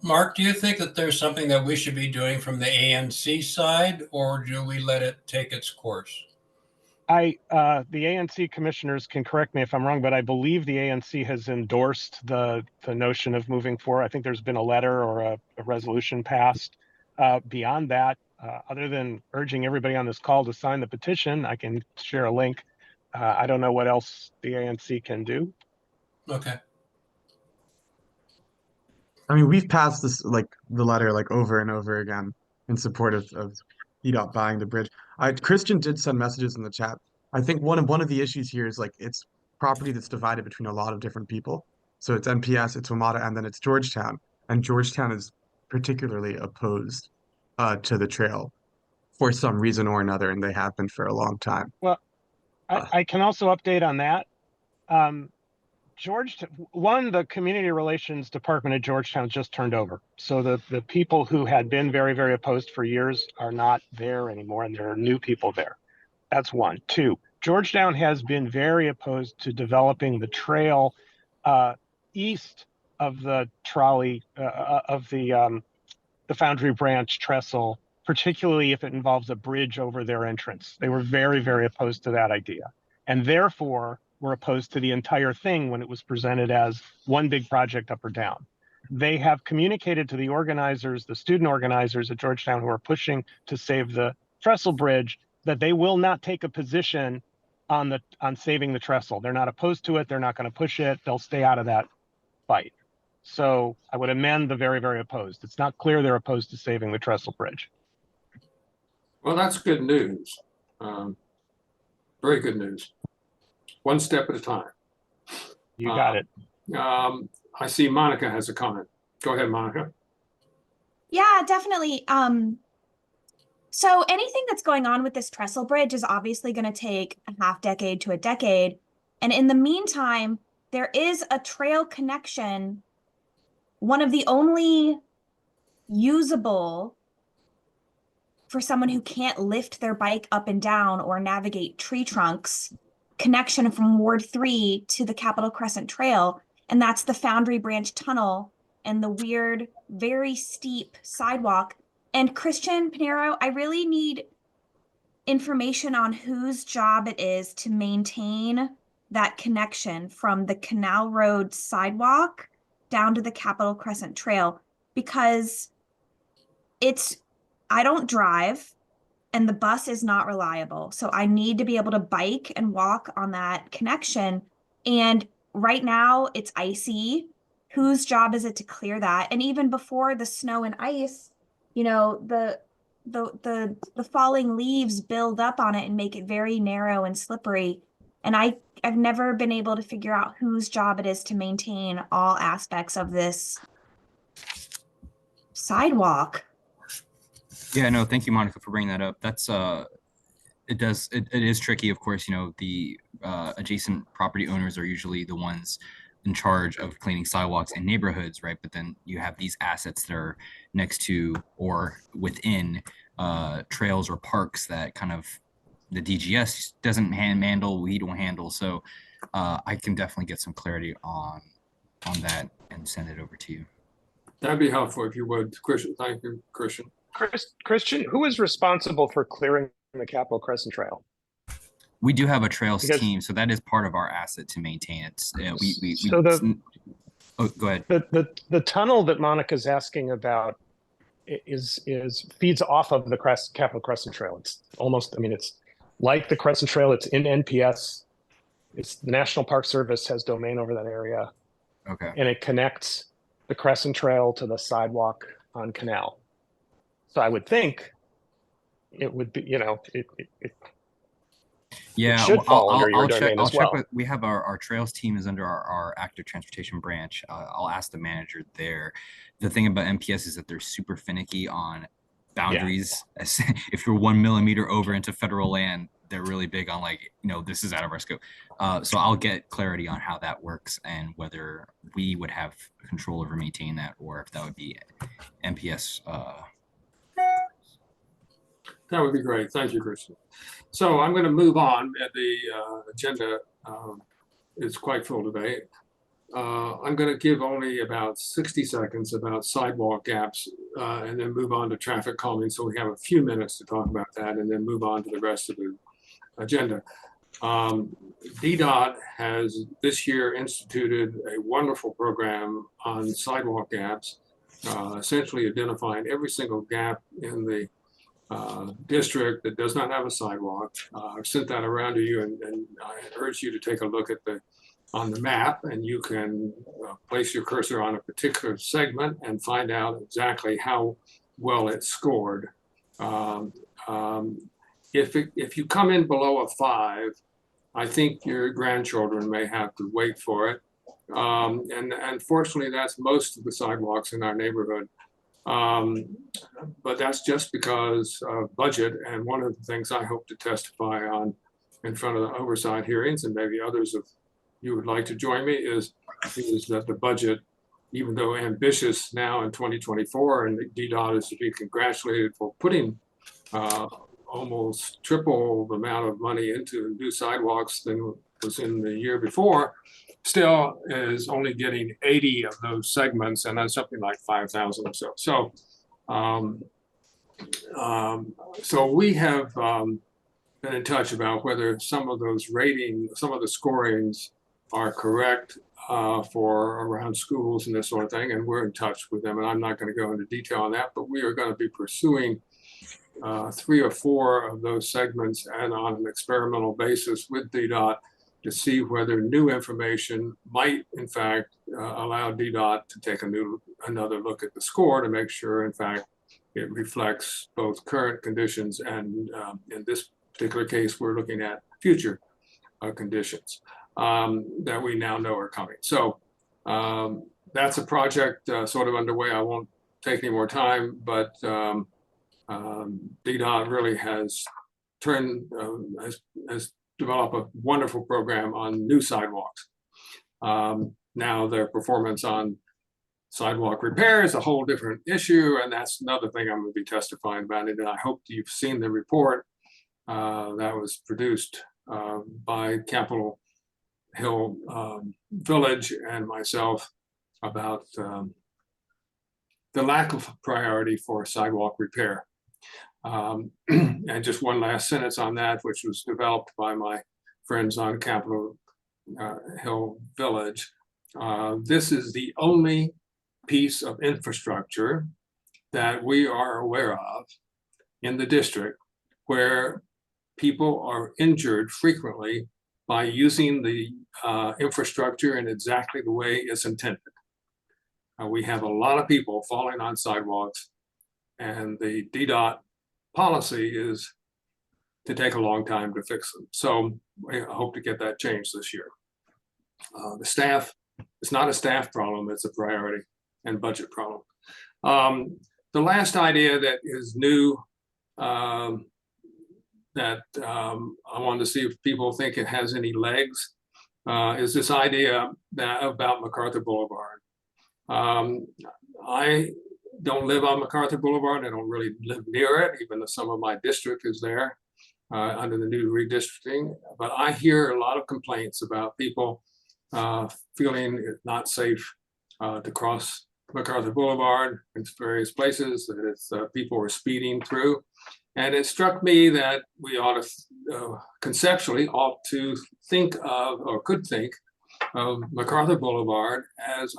Mark, do you think that there's something that we should be doing from the ANC side, or do we let it take its course? The ANC commissioners can correct me if I'm wrong, but I believe the ANC has endorsed the notion of moving forward. I think there's been a letter or a resolution passed. Beyond that, other than urging everybody on this call to sign the petition, I can share a link. I don't know what else the ANC can do. Okay. I mean, we've passed this the letter over and over again in support of EDOT buying the bridge. Christian did send messages in the chat. I think one of the issues here is it's property that's divided between a lot of different people. So it's MPS, it's WMATA, and then it's Georgetown. And Georgetown is particularly opposed to the trail for some reason or another, and they have been for a long time. Well, I can also update on that. The community relations department at Georgetown just turned over. So the people who had been very, very opposed for years are not there anymore, and there are new people there. That's one. Two, Georgetown has been very opposed to developing the trail east of the trolley of the Foundry Branch trestle, particularly if it involves a bridge over their entrance. They were very, very opposed to that idea, and therefore were opposed to the entire thing when it was presented as one big project up or down. They have communicated to the organizers, the student organizers at Georgetown who are pushing to save the trestle bridge, that they will not take a position on saving the trestle. They're not opposed to it. They're not going to push it. They'll stay out of that fight. So I would amend the very, very opposed. It's not clear they're opposed to saving the trestle bridge. Well, that's good news. Very good news. One step at a time. You got it. I see Monica has a comment. Go ahead, Monica. Yeah, definitely. So anything that's going on with this trestle bridge is obviously going to take a half decade to a decade. And in the meantime, there is a trail connection, one of the only usable for someone who can't lift their bike up and down or navigate tree trunks, connection from Ward 3 to the Capitol Crescent Trail. And that's the Foundry Branch Tunnel and the weird, very steep sidewalk. And Christian Pinheiro, I really need information on whose job it is to maintain that connection from the Canal Road sidewalk down to the Capitol Crescent Trail, because I don't drive and the bus is not reliable. So I need to be able to bike and walk on that connection. And right now it's icy. whose job is it to clear that? And even before the snow and ice, you know, the falling leaves build up on it and make it very narrow and slippery. And I've never been able to figure out whose job it is to maintain all aspects of this sidewalk. Yeah, no, thank you, Monica, for bringing that up. That's it is tricky, of course. You know, the adjacent property owners are usually the ones in charge of cleaning sidewalks in neighborhoods, right? But then you have these assets that are next to or within trails or parks that kind of the DGS doesn't handle, we don't handle. So I can definitely get some clarity on that and send it over to you. That'd be helpful if you would, Christian. Thank you, Christian. Christian, who is responsible for clearing the Capitol Crescent Trail? We do have a trails Because- team, so that is part of our asset to maintain it. So oh, go ahead. The tunnel that Monica's asking about is feeds off of the Capitol Crescent Trail. It's almost, I mean, it's like the Crescent Trail. It's in NPS. It's the National Park Service has domain over that area. Okay. And it connects the Crescent Trail to the sidewalk on Canal. So I would think it would be, you know, it Yeah, should fall under your I'll check. domain I'll as check well. with. We have our trails team is under our active transportation branch. I'll ask the manager there. The thing about MPS is that they're super finicky on boundaries. If you're 1 millimeter over into federal land, they're really big on like, you know, this is out of our scope. So I'll get clarity on how that works and whether we would have control over maintaining that or if that would be MPS. That would be great. Thank you, Christian. So I'm going to move on. The agenda is quite full today. I'm going to give only about 60 seconds about sidewalk gaps and then move on to traffic calming. So we have a few minutes to talk about that and then move on to the rest of the agenda. DDOT has this year instituted a wonderful program on sidewalk gaps, essentially identifying every single gap in the district that does not have a sidewalk. I've sent that around to you and I urge you to take a look at on the map, and you can place your cursor on a particular segment and find out exactly how well it's scored. If you come in below a 5, I think your grandchildren may have to wait for it. And unfortunately, that's most of the sidewalks in our neighborhood. But that's just because of budget. And one of the things I hope to testify on in front of the oversight hearings, and maybe others of you would like to join me, is that the budget, even though ambitious now in 2024, and DDOT is to be congratulated for putting almost triple the amount of money into new sidewalks than was in the year before, still is only getting 80 of those segments, and that's something like 5,000 or so. So we have been in touch about whether some of those some of the scorings are correct for around schools and this sort of thing, and we're in touch with them. And I'm not going to go into detail on that, but we are going to be pursuing 3 or 4 of those segments and on an experimental basis with DDOT to see whether new information might, in fact, allow DDOT to take another look at the score to make sure, in fact, it reflects both current conditions and, in this particular case, we're looking at future conditions that we now know are coming. So that's a project sort of underway. I won't take any more time, but DDOT really has developed a wonderful program on new sidewalks. Now their performance on sidewalk repair is a whole different issue, and that's another thing I'm going to be testifying about it. And I hope you've seen the report that was produced by Capitol Hill Village and myself about the lack of priority for sidewalk repair. And just one last sentence on that, which was developed by my friends on Capitol Hill Village. This is the only piece of infrastructure that we are aware of in the district where people are injured frequently by using the infrastructure in exactly the way it's intended. We have a lot of people falling on sidewalks, and the DDOT policy is to take a long time to fix them. So I hope to get that changed this year. The staff, it's not a staff problem, it's a priority and budget problem. The last idea that is new that I wanted to see if people think it has any legs is this idea that about MacArthur Boulevard. I don't live on MacArthur Boulevard. I don't really live near it, even though some of my district is there under the new redistricting. But I hear a lot of complaints about people feeling it's not safe to cross MacArthur Boulevard in various places, that it's people are speeding through. And it struck me that we ought to conceptually ought to think of, or could think of, MacArthur Boulevard as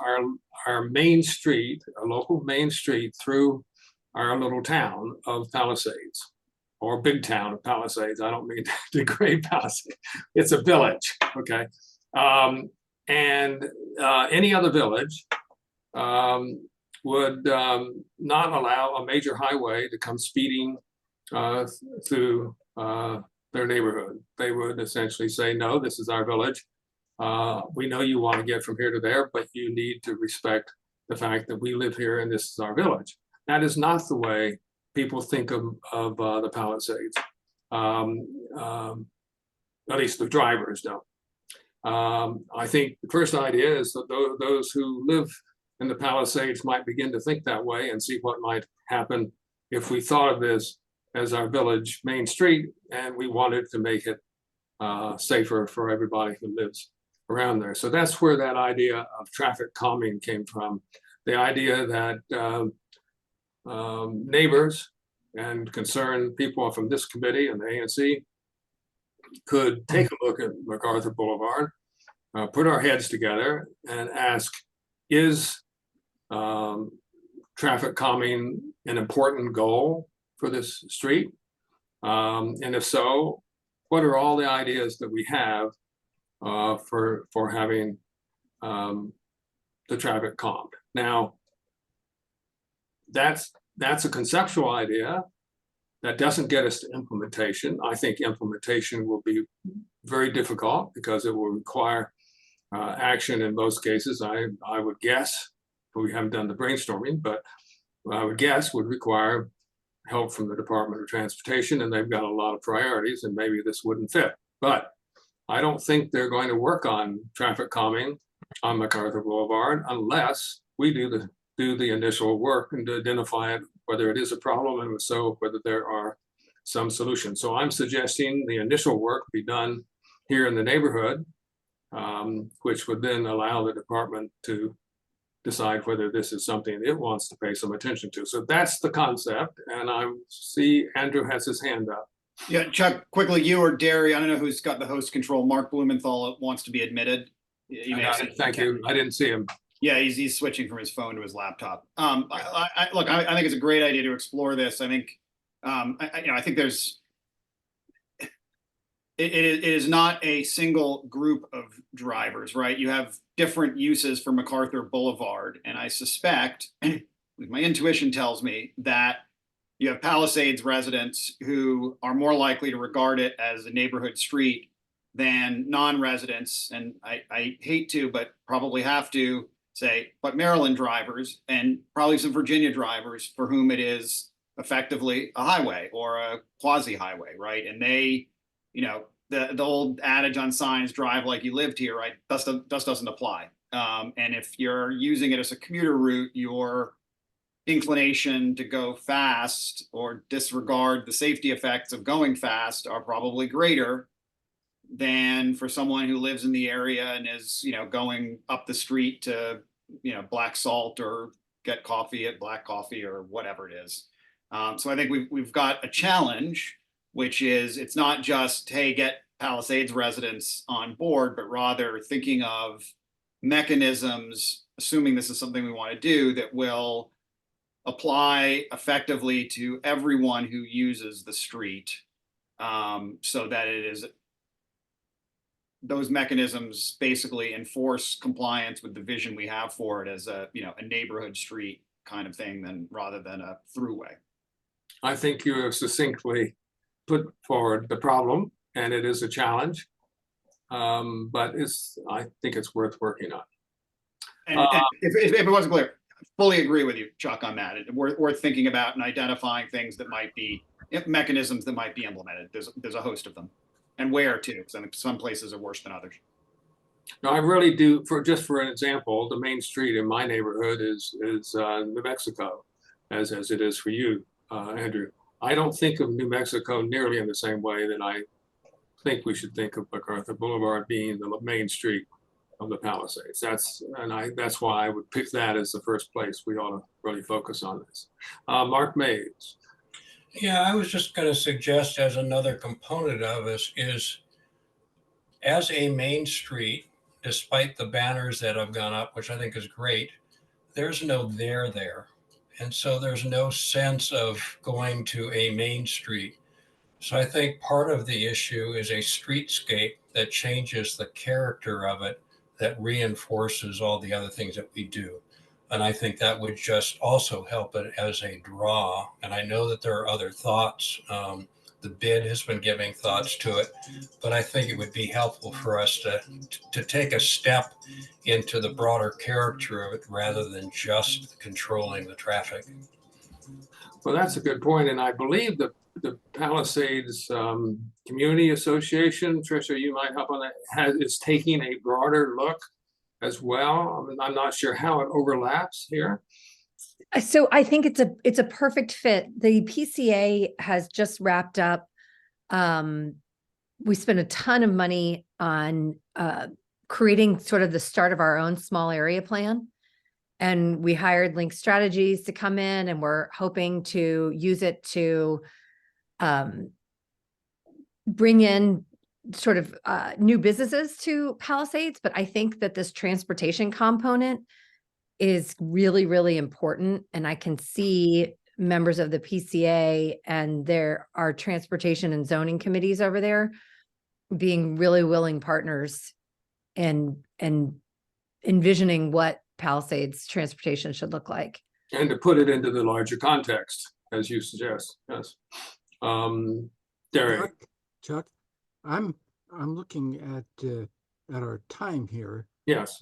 our main street, a local main street through our little town of Palisades, or big town of Palisades. I don't mean to degrade Palisades. It's a village, okay? And any other village would not allow a major highway to come speeding through their neighborhood. They would essentially say, no, this is our village. We know you want to get from here to there, but you need to respect the fact that we live here and this is our village. That is not the way people think of the Palisades. At least the drivers don't. I think the first idea is that those who live in the Palisades might begin to think that way and see what might happen if we thought of this as our village main street and we wanted to make it safer for everybody who lives around there. So that's where that idea of traffic calming came from. The idea that neighbors and concerned people from this committee and the ANC could take a look at MacArthur Boulevard, put our heads together and ask, is traffic calming an important goal for this street? And if so, what are all the ideas that we have for having the traffic calmed? Now, that's a conceptual idea that doesn't get us to implementation. I think implementation will be very difficult because it will require action in most cases. I would guess, but we haven't done the brainstorming, but I would guess would require help from the Department of Transportation, and they've got a lot of priorities, and maybe this wouldn't fit. But I don't think they're going to work on traffic calming on MacArthur Boulevard unless we do the initial work and to identify it, whether it is a problem, and if so, whether there are some solutions. So I'm suggesting the initial work be done here in the neighborhood, which would then allow the department to decide whether this is something it wants to pay some attention to. So that's the concept. And I see Andrew has his hand up. Yeah, Chuck, quickly, you or Derry, I don't know who's got the host control. Mark Blumenthal wants to be admitted. You may have Thank you. I didn't see him. Yeah, he's switching from his phone to his laptop. Look, I think it's a great idea to explore this. I think, I think there's, it is not a single group of drivers, right? You have different uses for MacArthur Boulevard, and I suspect, my intuition tells me that you have Palisades residents who are more likely to regard it as a neighborhood street than non-residents, and I hate to, but probably have to say, but Maryland drivers and probably some Virginia drivers for whom it is effectively a highway or a quasi-highway, right? And they, the old adage on signs, drive like you lived here, right? That doesn't apply. And if you're using it as a commuter route, your inclination to go fast or disregard the safety effects of going fast are probably greater than for someone who lives in the area and is, going up the street to, Black Salt or get coffee at Black Coffee or whatever it is. So I think we've got a challenge, which is it's not just, hey, get Palisades residents on board, but rather thinking of mechanisms, assuming this is something we want to do, that will apply effectively to everyone who uses the street, so that it is those mechanisms basically enforce compliance with the vision we have for it as a, you know, a neighborhood street kind of thing than rather than a throughway. I think you have succinctly put forward the problem, and it is a challenge. But I think it's worth working on. And if it wasn't clear, fully agree with you, Chuck, on that. It's worth thinking about and identifying things that might be mechanisms that might be implemented. There's a host of them, and where too, because I think some places are worse than others. No, I really do. For an example, the main street in my neighborhood is New Mexico, as it is for you, Andrew. I don't think of New Mexico nearly in the same way that I think we should think of MacArthur Boulevard being the main street of the Palisades. That's why I would pick that as the first place we ought to really focus on this. Mark Mays. Yeah, I was just going to suggest as another component of this is as a main street, despite the banners that have gone up, which I think is great, there's no there. And so there's no sense of going to a main street. So I think part of the issue is a streetscape that changes the character of it, that reinforces all the other things that we do. And I think that would just also help it as a draw. And I know that there are other thoughts. The bid has been giving thoughts to it, but I think it would be helpful for us to take a step into the broader character of it rather than just controlling the traffic. Well, that's a good point. And I believe the Palisades Community Association, Tricia, you might help on that, is taking a broader look as well. I mean, I'm not sure how it overlaps here. So I think it's a perfect fit. The PCA has just wrapped up. We spent a ton of money on creating sort of the start of our own small area plan. And we hired Link Strategies to come in, and we're hoping to use it to bring in sort of new businesses to Palisades. But I think that this transportation component is really, really important. And I can see members of the PCA and there are transportation and zoning committees over there being really willing partners and envisioning what Palisades transportation should look like. And to put it into the larger context, as you suggest, yes. Derek. Chuck, I'm looking at our time here. Yes.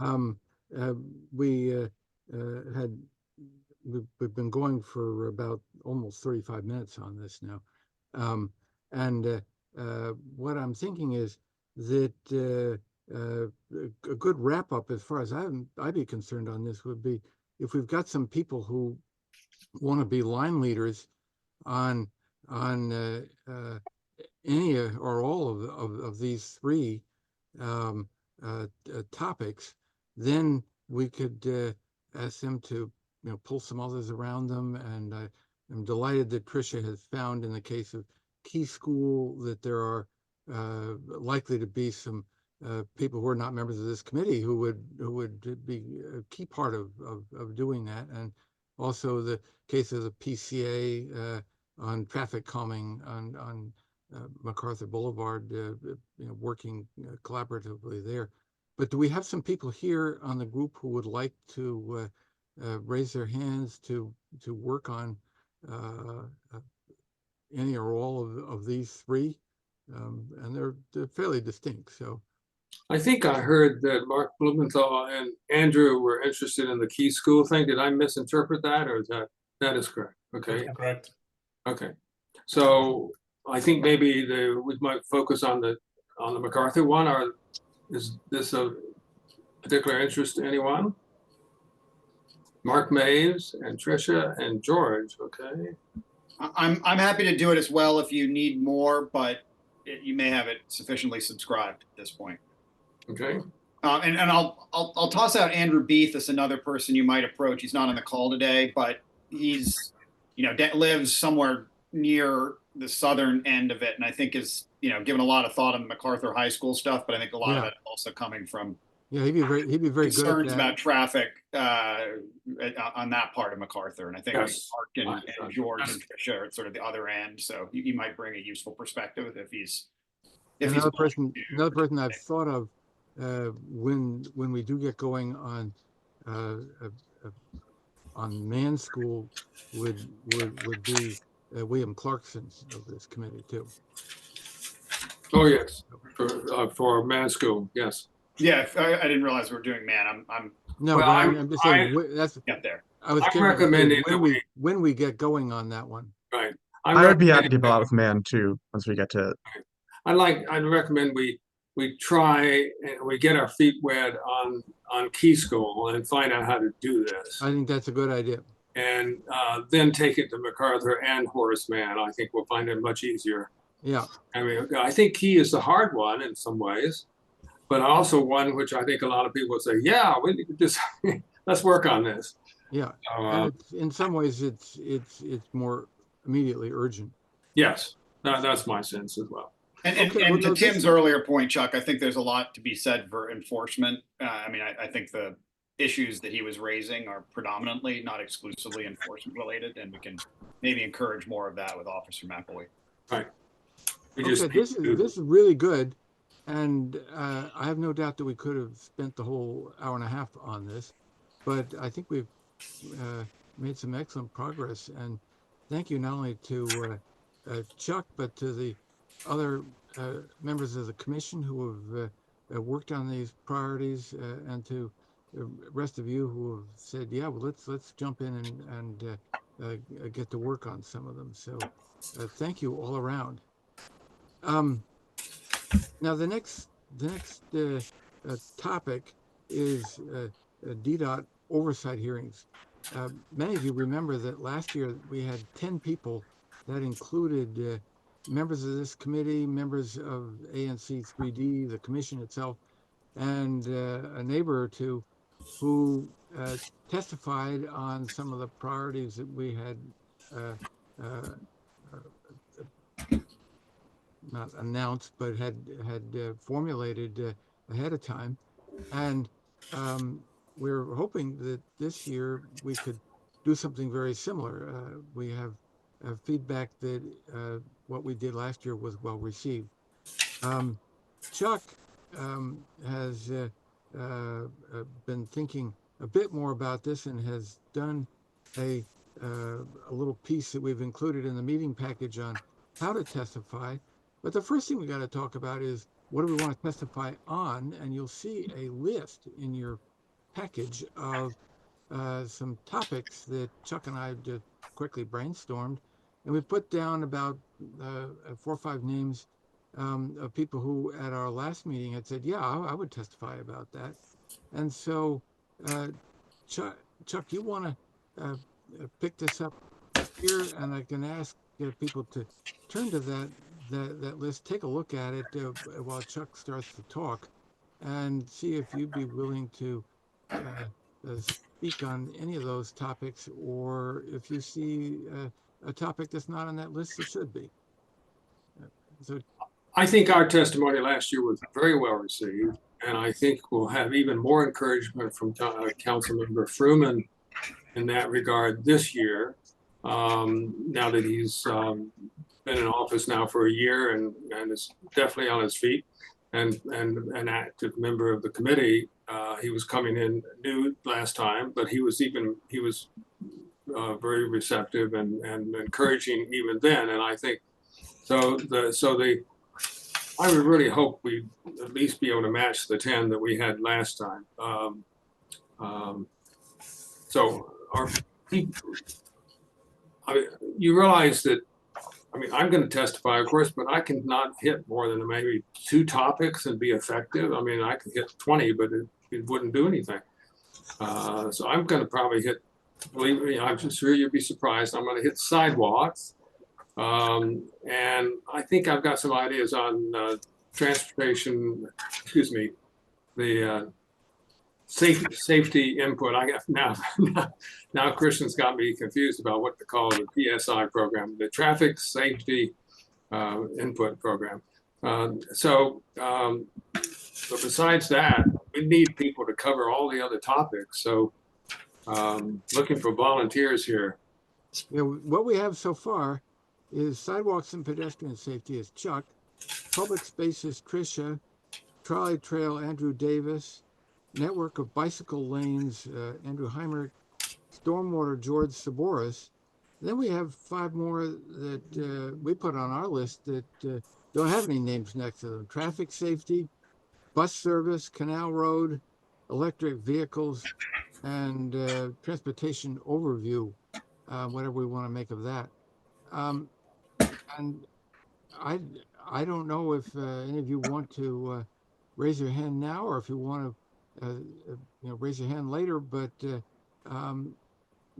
We've been going for about almost 35 minutes on this now. What I'm thinking is that a good wrap up, as far as I'd be concerned on this, would be if we've got some people who want to be line leaders on any or all of these three topics, then we could ask them to pull some others around them. And I'm delighted that Tricia has found in the case of Key School that there are likely to be some people who are not members of this committee who would be a key part of doing that. And also the case of the PCA on traffic calming on MacArthur Boulevard, working collaboratively there. But do we have some people here on the group who would like to raise their hands to work on any or all of these three? And they're fairly distinct. So I think I heard that Mark Blumenthal and Andrew were interested in the Key School thing. Did I misinterpret that, or is that is correct? Okay. That's correct. Okay. So I think maybe we might focus on the MacArthur one. Or is this a particular interest to anyone? Mark Mays and Tricia and George. Okay. I'm happy to do it as well if you need more, but you may have it sufficiently subscribed at this point. Okay. And I'll toss out Andrew Beath as another person you might approach. He's not on the call today, but he's lives somewhere near the southern end of it, and I think is given a lot of thought on the MacArthur High School stuff. But I think a lot of it also coming from he'd be very concerns good about traffic on that part of MacArthur. And I think Yes. Mark and George and Tricia are sort of the other end, so you might bring a useful perspective if he's If he's Another person I've thought of when we do get going uh, on man school would be William Clarkson of this committee too. Oh, yes, for man school, yes. Yeah, I didn't realize we were doing man. I'm No, Well, but I'm just saying that's. get there. I was I'm getting to say recommending that when we get going on that one. Right. I would be happy recommending to go that- out with man too once we get to it. I'd recommend we try and we get our feet wet on key school and find out how to do this. I think that's a good idea. And then take it to MacArthur and Horace Mann. I think we'll find it much easier. Yeah. I mean, I think key is the hard one in some ways, but also one which I think a lot of people say, yeah, we need to just let's work on this. Yeah. And in some ways, it's more immediately urgent. Yes, that's my sense as well. And to Tim's earlier point, Chuck, I think there's a lot to be said for enforcement. I mean, I think the issues that he was raising are predominantly, not exclusively, enforcement related, and we can maybe encourage more of that with Officer McElwee. Right. Okay, this is really good, and I have no doubt that we could have spent the whole hour and a half on this, but I think we've made some excellent progress. And thank you not only to Chuck, but to the other members of the commission who have worked on these priorities, and to the rest of you who have said, yeah, well, let's jump in and get to work on some of them. So thank you all around. Now the next topic is DDOT oversight hearings. Many of you remember that last year we had 10 people that included members of this committee, members of ANC3D, the commission itself, and a neighbor or two who testified on some of the priorities that we had not announced, but had formulated ahead of time. And we're hoping that this year we could do something very similar. We have feedback that what we did last year was well received. Chuck has been thinking a bit more about this and has done a little piece that we've included in the meeting package on how to testify. But the first thing we got to talk about is what do we want to testify on? And you'll see a list in your package of some topics that Chuck and I just quickly brainstormed. And we put down about 4 or 5 names of people who at our last meeting had said, yeah, I would testify about that. And so, Chuck, you want to pick this up here, and I can ask people to turn to that list, take a look at it while Chuck starts to talk, and see if you'd be willing to speak on any of those topics, or if you see a topic that's not on that list that should be. So, I think our testimony last year was very well received, and I think we'll have even more encouragement from Councilmember Fruman in that regard this year. Now that he's been in office now for a year and is definitely on his feet and an active member of the committee. He was coming in new last time, but he was very receptive and encouraging even then. And I think I would really hope we'd at least be able to match the 10 that we had last time. So our people, you realize that, I mean, I'm going to testify, of course, but I cannot hit more than maybe 2 topics and be effective. I mean, I could hit 20, but it wouldn't do anything. So I'm going to probably hit, believe me, I'm sure you'd be surprised, I'm going to hit sidewalks. And I think I've got some ideas on transportation, the safety input. I got now Christian's got me confused about what to call the PSI program, the traffic safety input program. But besides that, we need people to cover all the other topics. So looking for volunteers here. what we have so far is sidewalks and pedestrian safety is Chuck. Public Spaces, Tricia. Trolley Trail, Andrew Davis. Network of Bicycle Lanes, Andrew Heimer. Stormwater, George Saboris. Then we have 5 more that we put on our list that don't have any names next to them. Traffic safety, bus service, Canal Road, electric vehicles, and transportation overview, whatever we want to make of that. And I don't know if any of you want to raise your hand now, or if you want to raise your hand later, but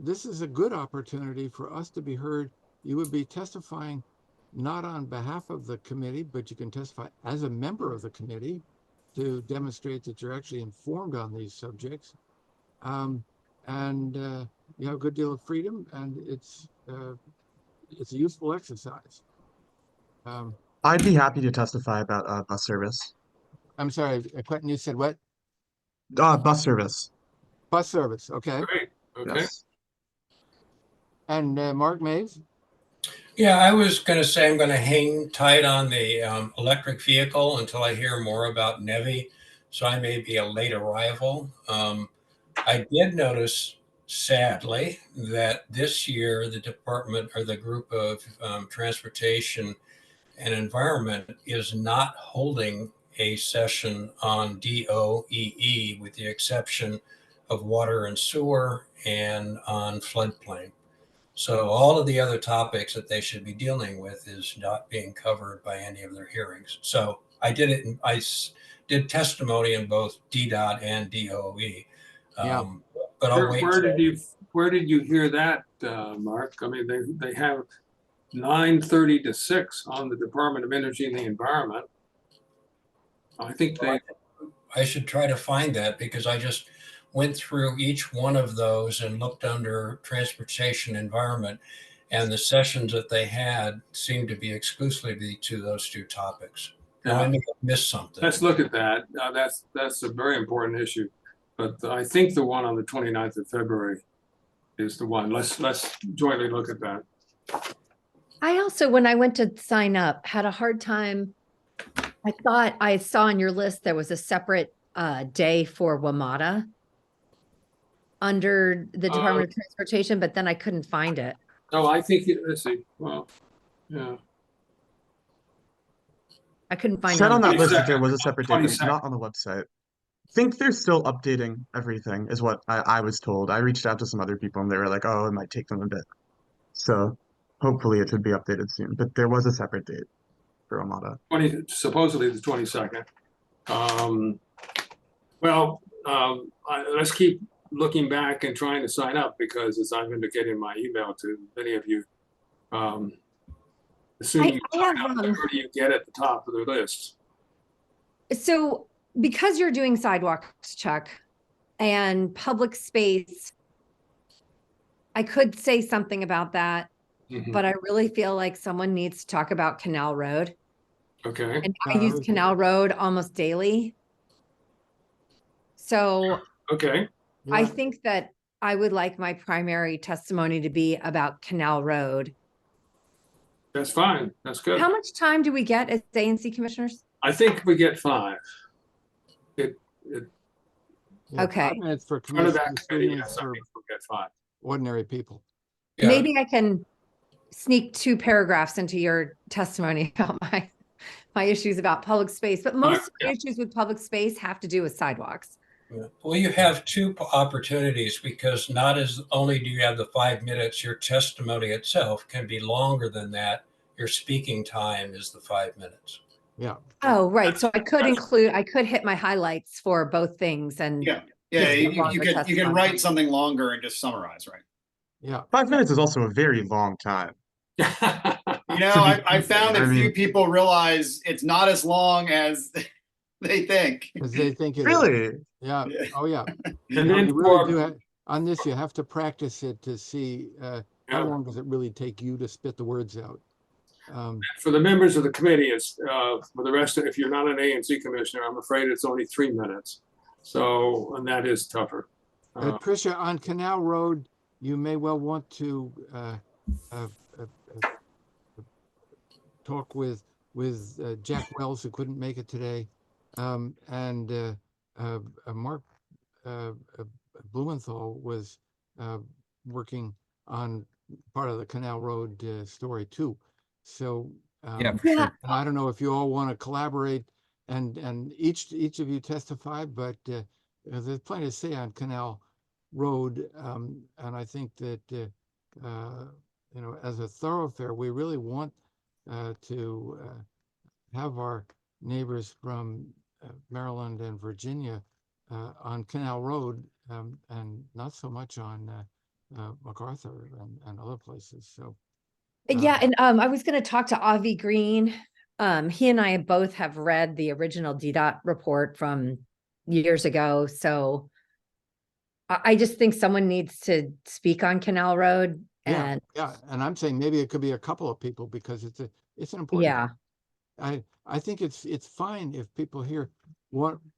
this is a good opportunity for us to be heard. You would be testifying not on behalf of the committee, but you can testify as a member of the committee to demonstrate that you're actually informed on these subjects. And you have a good deal of freedom, and it's a useful exercise. I'd be happy to testify about bus service. I'm sorry, Quentin, you said what? Bus service. Bus service, okay. Great, okay. Yes. And Mark Maves? Yeah, I was going to say I'm going to hang tight on the electric vehicle until I hear more about NEVI. So I may be a late arrival. I did notice, sadly, that this year the department or the group of transportation and environment is not holding a session on DOEE with the exception of water and sewer and on floodplain. So all of the other topics that they should be dealing with is not being covered by any of their hearings. So I did it. I did testimony in both DDOT and DOE. Yeah. But I'll wait. Where did you hear that, Mark? I mean, they have 9:30 to 6 on the Department of Energy and the Environment. I think I should try to find that because I just went through each one of those and looked under transportation environment, and the sessions that they had seemed to be exclusively to those 2 topics. Now, I may have missed something. Let's look at that. That's a very important issue. But I think the one on the 29th of February is the one. Let's jointly look at that. I also, when I went to sign up, had a hard time. I thought I saw on your list there was a separate day for WMATA under the Department of Transportation, but then I couldn't find it. Oh, I think, let's see. Well, yeah. I couldn't find Said it. on that list that there was a separate day, but it's 22nd. not on the website. I think they're still updating everything, is what I was told. I reached out to some other people and they were like, oh, it might take them a bit. So hopefully it should be updated soon. But there was a separate date for WMATA. Supposedly the 22nd. Let's keep looking back and trying to sign up, because as I've indicated in my email to many of you, the sooner you sign up, the better you get at the top of the list. So because you're doing sidewalks, Chuck, and public space, I could say something about that, but I really feel like someone needs to talk about Canal Road. Okay. And I use Canal Road almost daily. So Okay. I think that I would like my primary testimony to be about Canal Road. That's fine. That's good. How much time do we get as ANC commissioners? I think we get 5. Okay. 5 minutes for Front of that commissioners, 3 committee, minutes yes, I for think we'll get 5. ordinary people. Yeah. Maybe I can sneak 2 paragraphs into your testimony about my issues about public space, but most of the issues with public space have to do with sidewalks. Well, you have 2 opportunities, because not as only do you have the 5 minutes, your testimony itself can be longer than that. Your speaking time is the 5 minutes. Yeah. Oh, right. So I could hit my highlights for both things and Yeah, give you longer can testimony. write something longer and just summarize, right? Yeah. 5 minutes is also a very long time. You know, I found that few people realize it's not as long as they think. Because they think it is. Really? Yeah. Oh, yeah. And then You really do on this, you have to practice it to see how long does it really take you to spit the words out. For the members of the committee, it's for the rest of, if you're not an ANC commissioner, I'm afraid it's only 3 minutes. So, and that is tougher. Tricia, on Canal Road, you may well want to talk with with Jack Wells, who couldn't make it today, and Mark Blumenthal was working on part of the Canal Road story too. So Yeah, for sure. and I don't know if you all want to collaborate and each of you testify, but there's plenty to say on Canal Road, and I think that you know, as a thoroughfare, we really want to have our neighbors from Maryland and Virginia on Canal Road, and not so much on MacArthur and other places. So Yeah, and I was going to talk to Avi Green. He and I both have read the original DDOT report from years ago. So I just think someone needs to speak on Canal Road. And yeah, and I'm saying maybe it could be a couple of people because it's an important. yeah, I think it's fine if people here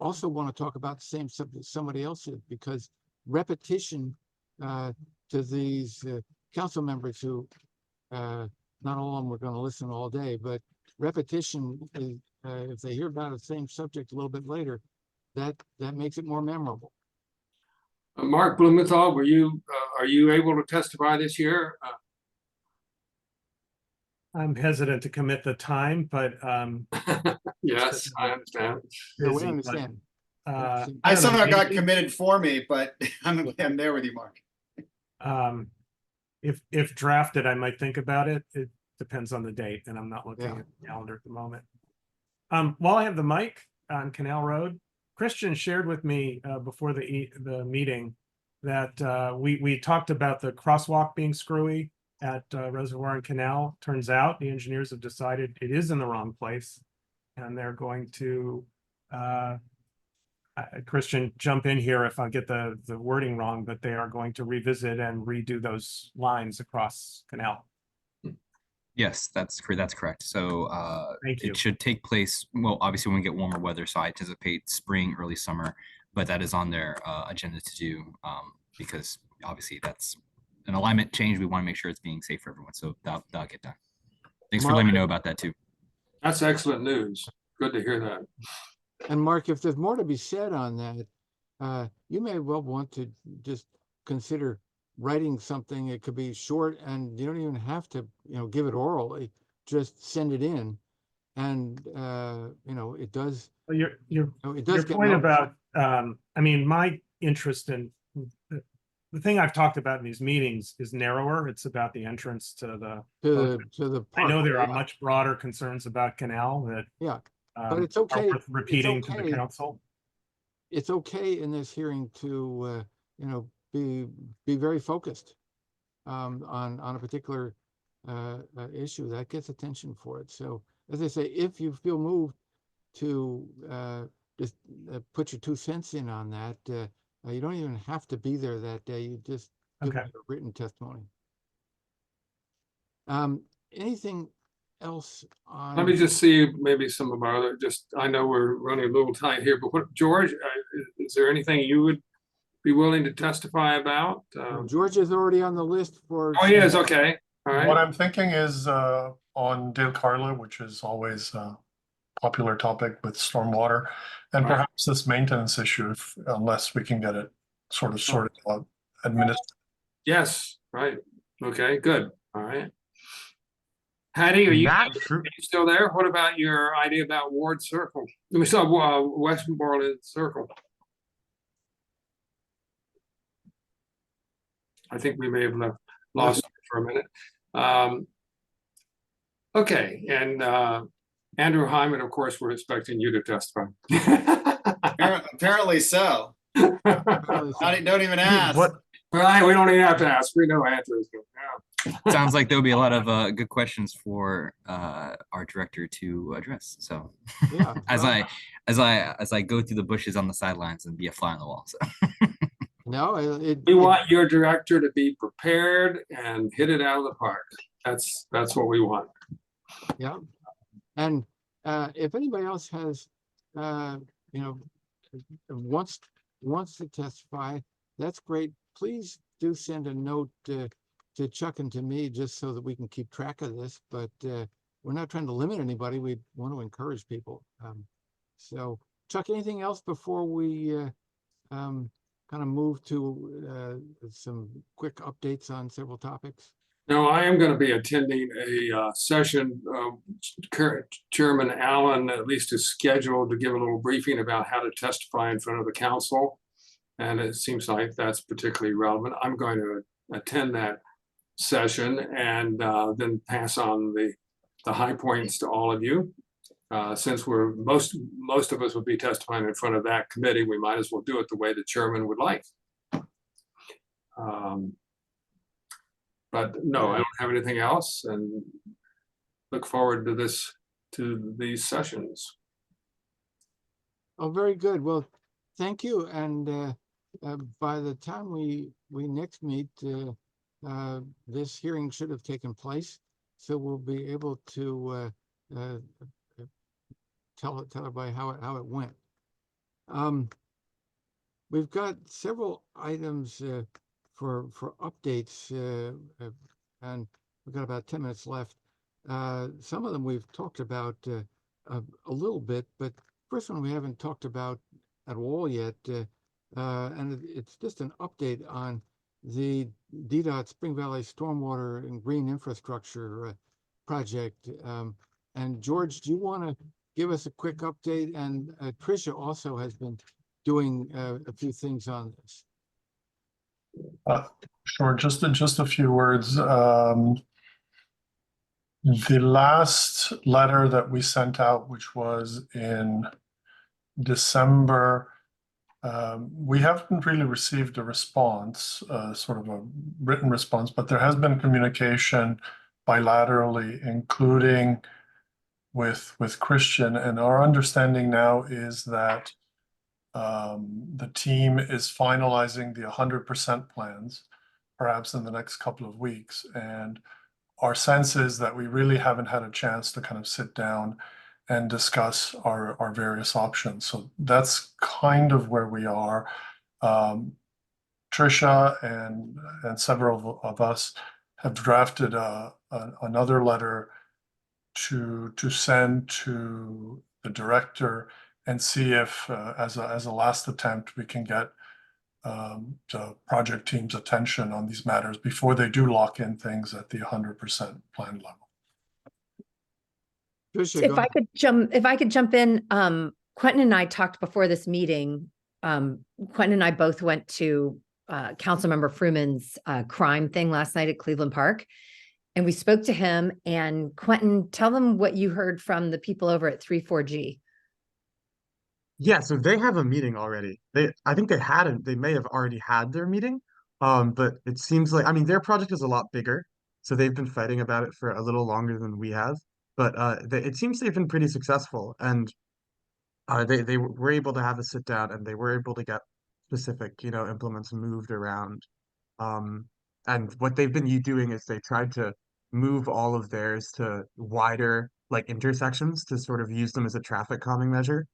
also want to talk about the same subject somebody else did, because repetition to these council members who not all of them are going to listen all day, but repetition is, if they hear about the same subject a little bit later, that makes it more memorable. Mark Blumenthal, are you able to testify this year? I'm hesitant to commit the time, but yes, I understand. No, we busy, but, understand. I I don't know, somehow got maybe, committed for me, but I'm there with you, Mark. if drafted, I might think about it. It depends on the date, and I'm not looking Yeah. at the calendar at the moment. While I have the mic on Canal Road, Christian shared with me before the meeting that we talked about the crosswalk being screwy at Reservoir and Canal. Turns out the engineers have decided it is in the wrong place, and they're going to Christian, jump in here if I get the wording wrong, but they are going to revisit and redo those lines across Canal. Yes, that's correct. So Thank you. it should take place, well, obviously when we get warmer weather, so I anticipate spring, early summer, but that is on their agenda to do, because obviously that's an alignment change. We want to make sure it's being safe for everyone. So that'll get done. Thanks for letting me know about that too. That's excellent news. Good to hear that. And Mark, if there's more to be said on that, you may well want to just consider writing something. It could be short, and you don't even have to, give it orally. Just send it in, and it does. Well, your It does get point noticed. about I mean, my interest in the thing I've talked about in these meetings is narrower. It's about the entrance to the to the I know there are parkway. much broader concerns about Canal that But it's are okay. worth repeating It's to the okay. council. It's okay in this hearing to be very focused on a particular issue that gets attention for it. So as I say, if you feel moved to just put your 2 cents in on that, you don't even have to be there that day. You just give Okay. a written testimony. Anything else on? Let me just see maybe some of our other, I know we're running a little tight here, but George, is there anything you would be willing to testify about? George is already on the list for. Oh, he is, okay, all What right. I'm thinking is on Dale Carla, which is always a popular topic with stormwater, and Right. perhaps this maintenance issue, unless we can get it sort of sorted out, administered. Yes, right, okay, good, all right. Hattie, are you still there? What about your idea about Ward Circle? We saw Westmoreland Circle. I think we may have lost it for a minute. Okay, and Andrew Hyman, of course, we're expecting you to testify. Apparently so. Don't even ask. Right, we don't even have to ask. We know answers. Yeah. Sounds like there'll be a lot of good questions for our director to address. So Yeah, as I go through the bushes on the sidelines and be a fly on the wall. So No, we want your director to be prepared and hit it out of the park. That's what we want. Yeah, and if anybody else has, wants to testify, that's great. Please do send a note to Chuck and to me, just so that we can keep track of this. But we're not trying to limit anybody. We want to encourage people. So Chuck, anything else before we kind of move to some quick updates on several topics? No, I am going to be attending a session. Chairman Allen at least is scheduled to give a little briefing about how to testify in front of the council. And it seems like that's particularly relevant. I'm going to attend that session and then pass on the high points to all of you. Since we're most of us will be testifying in front of that committee, we might as well do it the way the chairman would like. But no, I don't have anything else, and look forward to these sessions. Oh, very good. Well, thank you. And by the time we next meet, this hearing should have taken place, so we'll be able to tell everybody how it went. We've got several items for updates, and we've got about 10 minutes left. Some of them we've talked about a little bit, but first one we haven't talked about at all yet, and it's just an update on the DDOT Spring Valley Stormwater and Green Infrastructure project. And George, do you want to give us a quick update? And Tricia also has been doing a few things on this. Sure, just a few words. The last letter that we sent out, which was in December, we haven't really received a response, sort of a written response, but there has been communication bilaterally, including with Christian. And our understanding now is that the team is finalizing the 100% plans, perhaps in the next couple of weeks. And our sense is that we really haven't had a chance to kind of sit down and discuss our various options. So that's kind of where we are. Tricia and several of us have drafted another letter to send to the director and see if, as a last attempt, we can get the project team's attention on these matters before they do lock in things at the 100% plan level. Tricia, If I could jump in, Quentin and I talked before this meeting. Quentin and I both went to Councilmember Fruman's crime thing last night at Cleveland Park. And we spoke to him. And Quentin, tell them what you heard from the people over at 34G. Yeah, so they have a meeting already. I think they may have already had their meeting. But it seems like, I mean, their project is a lot bigger, so they've been fighting about it for a little longer than we have. But it seems they've been pretty successful, and they were able to have a sit down, and they were able to get specific, implements moved around. And what they've been doing is they tried to move all of theirs to wider like intersections to sort of use them as a traffic calming measure.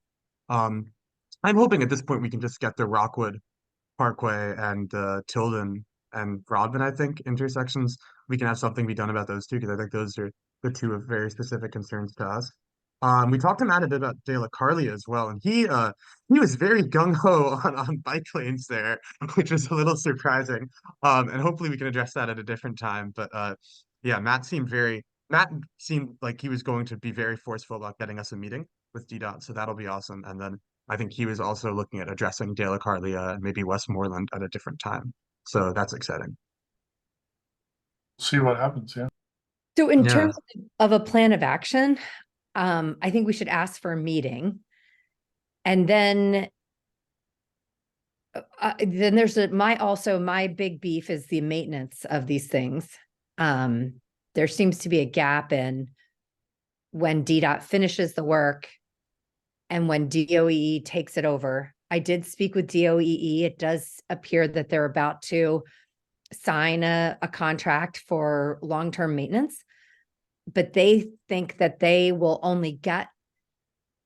Um, I'm hoping at this point we can just get the Rockwood Parkway and Tilden and Broadman, I think, intersections. We can have something be done about those two, because I think those are the two of very specific concerns to us. We talked to Matt a bit about De La Carlia as well, and he was very gung-ho on bike lanes there, which was a little surprising. And hopefully we can address that at a different time. But yeah, Matt seemed like he was going to be very forceful about getting us a meeting with DDOT, so that'll be awesome. And then I think he was also looking at addressing De La Carlia and maybe Westmoreland at a different time. So that's exciting. See what happens, yeah. So in terms of a plan of action, I think we should ask for a meeting. And then there's my big beef is the maintenance of these things. There seems to be a gap in when DDOT finishes the work and when DOEE takes it over. I did speak with DOEE. It does appear that they're about to sign a contract for long-term maintenance, but they think that they will only get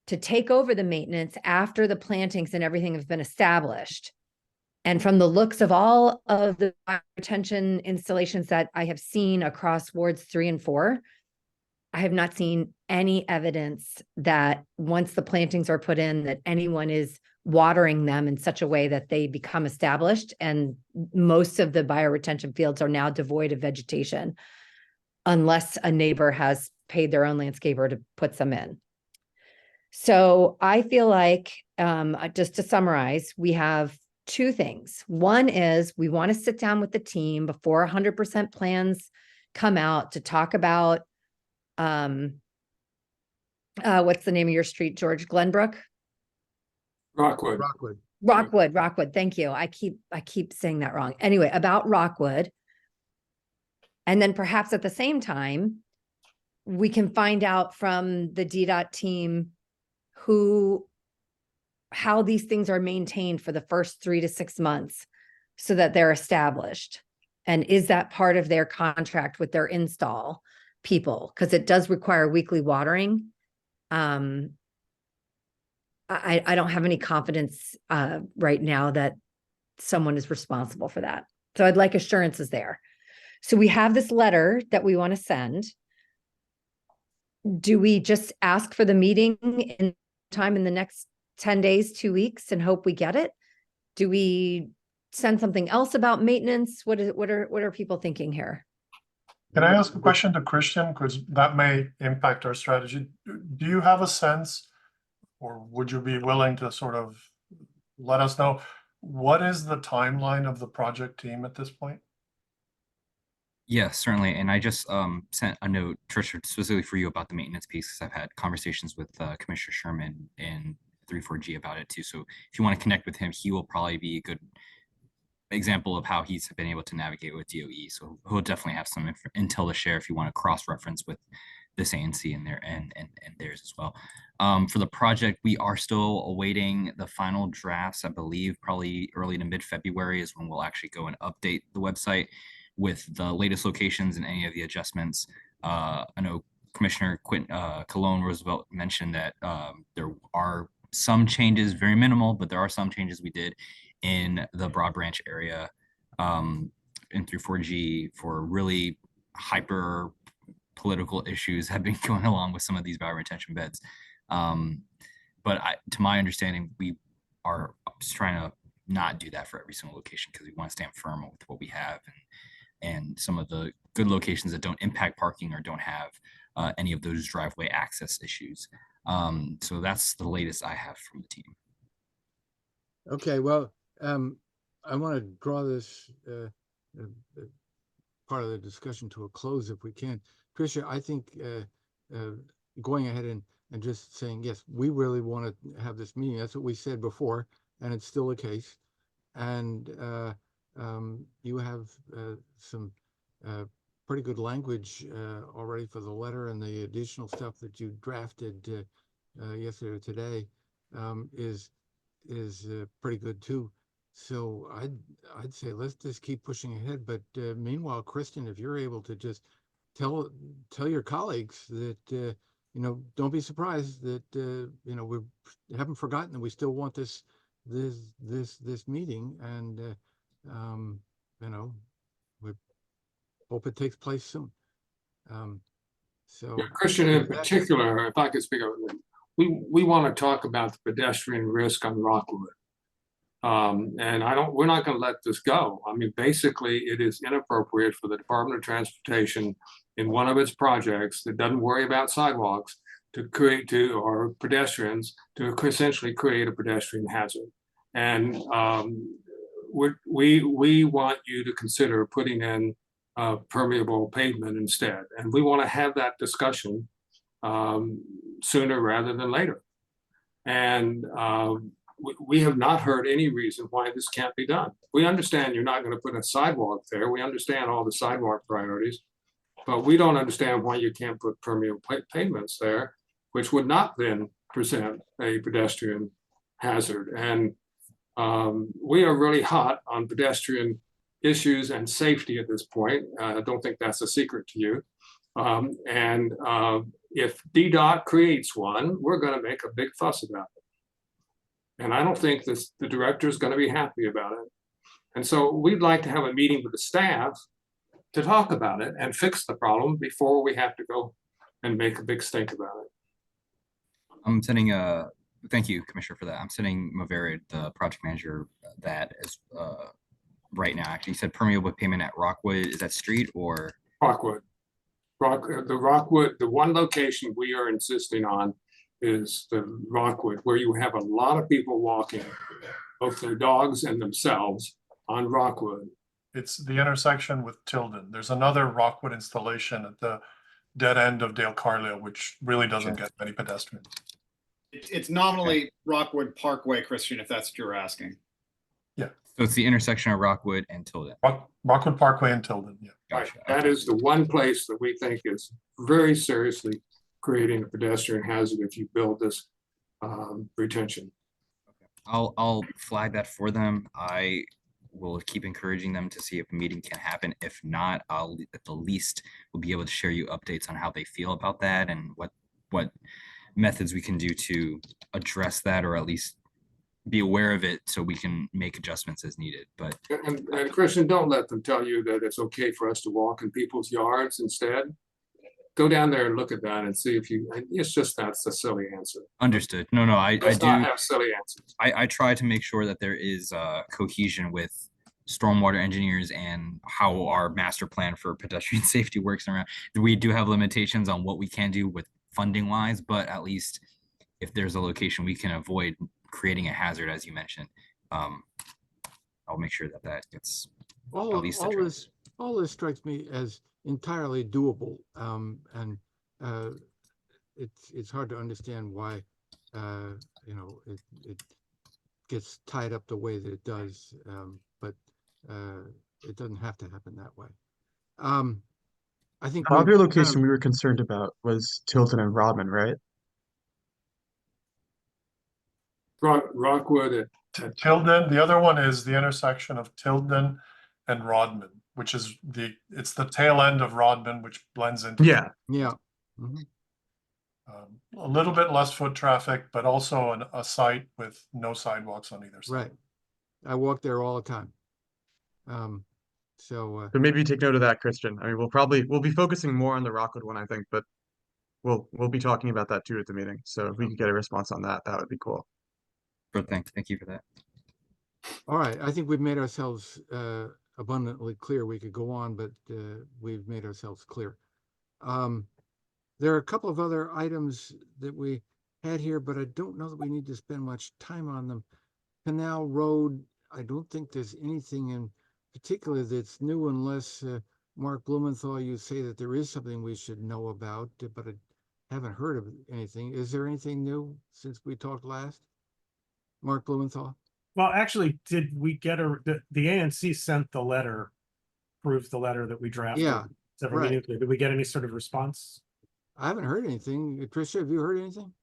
to take over the maintenance after the plantings and everything have been established. And from the looks of all of the retention installations that I have seen across wards 3 and 4, I have not seen any evidence that once the plantings are put in, that anyone is watering them in such a way that they become established. And most of the bioretention fields are now devoid of vegetation, unless a neighbor has paid their own landscaper to put some in. So I feel like, just to summarize, we have two things. One is we want to sit down with the team before 100% plans come out to talk about, what's the name of your street, George? Glenbrook? Rockwood. Rockwood. Thank you. I keep saying that wrong. Anyway, about Rockwood. And then perhaps at the same time, we can find out from the DDOT team how these things are maintained for the first 3 to 6 months so that they're established. And is that part of their contract with their install people? Because it does require weekly watering. I don't have any confidence right now that someone is responsible for that. So I'd like assurances there. So we have this letter that we want to send. Do we just ask for the meeting in time in the next 10 days, 2 weeks, and hope we get it? Do we send something else about maintenance? What are people thinking here? Can I ask a question to Christian? Because that may impact our strategy. Do you have a sense, or would you be willing to sort of let us know, what is the timeline of the project team at this point? Yes, certainly. And I just sent a note, Trisha, specifically for you about the maintenance piece, because I've had conversations with Commissioner Sherman and 34G about it too. So if you want to connect with him, he will probably be a good example of how he's been able to navigate with DOE. So he'll definitely have some intel to share if you want to cross-reference with this ANC and theirs as well. For the project, we are still awaiting the final drafts. I believe probably early to mid-February is when we'll actually go and update the website with the latest locations and any of the adjustments. I know Commissioner Cologne Roosevelt mentioned that there are some changes, very minimal, but there are some changes we did in the Broad Branch area in 34G for really hyper political issues have been going along with some of these bioretention beds. But to my understanding, we are just trying to not do that for every single location because we want to stand firm with what we have and some of the good locations that don't impact parking or don't have any of those driveway access issues. So that's the latest I have from the team. Okay, well, I want to draw this part of the discussion to a close if we can. Tricia, I think going ahead and just saying, yes, we really want to have this meeting. That's what we said before, and it's still the case. And you have some pretty good language already for the letter, and the additional stuff that you drafted yesterday or today is pretty good too. So I'd say let's just keep pushing ahead. But meanwhile, Kristen, if you're able to just tell your colleagues that don't be surprised that we haven't forgotten that we still want this meeting, and we hope it takes place soon. So yeah, Christian, in particular, if I could speak of it, we want to talk about the pedestrian risk on Rockwood. And we're not going to let this go. I mean, basically, it is inappropriate for the Department of Transportation in one of its projects that doesn't worry about sidewalks or pedestrians to essentially create a pedestrian hazard. And we want you to consider putting in permeable pavement instead. And we want to have that discussion sooner rather than later. And we have not heard any reason why this can't be done. We understand you're not going to put a sidewalk there. We understand all the sidewalk priorities, but we don't understand why you can't put permeable pavements there, which would not then present a pedestrian hazard. And we are really hot on pedestrian issues and safety at this point. I don't think that's a secret to you. If DDOT creates one, we're going to make a big fuss about it. And I don't think the director is going to be happy about it. And so we'd like to have a meeting with the staff to talk about it and fix the problem before we have to go and make a big stink about it. I'm sending thank you, Commissioner, for that. I'm sending Maverick, the project manager, that is right now. Actually, you said permeable pavement at Rockwood. Is that street or? Rockwood. The Rockwood, the one location we are insisting on is the Rockwood, where you have a lot of people walking, both their dogs and themselves on Rockwood. It's the intersection with Tilden. There's another Rockwood installation at the dead end of Dale Carlile, which really doesn't get many pedestrians. It's nominally Rockwood Parkway, Christian, if that's what you're asking. Yeah. So it's the intersection of Rockwood and Tilden. Rockwood Parkway and Tilden, yeah. Gotcha. Right. That is the one place that we think is very seriously creating a pedestrian hazard if you build this retention. I'll flag that for them. I will keep encouraging them to see if a meeting can happen. If not, I'll at the least will be able to share you updates on how they feel about that and what methods we can do to address that, or at least be aware of it so we can make adjustments as needed. But and Christian, don't let them tell you that it's okay for us to walk in people's yards instead. Go down there and look at that and see if you, it's just, that's a silly answer. Understood. No, I do have silly answers. I try to make sure that there is cohesion with stormwater engineers and how our master plan for pedestrian safety works around. We do have limitations on what we can do with funding wise, but at least if there's a location we can avoid creating a hazard, as you mentioned, I'll make sure that gets at least addressed. All this strikes me as entirely doable, and it's hard to understand why it gets tied up the way that it does, but it doesn't have to happen that way. I think the other location we were concerned about was Tilden and Rodman, right? Rockwood. Tilden. The other one is the intersection of Tilden and Rodman, which is it's the tail end of Rodman, which blends into. Yeah. Mm-hmm. A little bit less foot traffic, but also a site with no sidewalks on either side. Right. I walk there all the time. So maybe take note of that, Christian. I mean, we'll be focusing more on the Rockwood one, I think, but we'll be talking about that too at the meeting. So if we could get a response on that, that would be cool. Sure thing. Thank you for that. All right. I think we've made ourselves abundantly clear. We could go on, but we've made ourselves clear. There are a couple of other items that we had here, but I don't know that we need to spend much time on them. Canal Road, I don't think there's anything in particular that's new, unless Mark Blumenthal, you say that there is something we should know about, but I haven't heard of anything. Is there anything new since we talked last? Mark Blumenthal? Well, actually, did we get the ANC sent the letter, approved the letter that we drafted? Yeah, right. Did we get any sort of response? I haven't heard anything. Tricia, have you heard anything?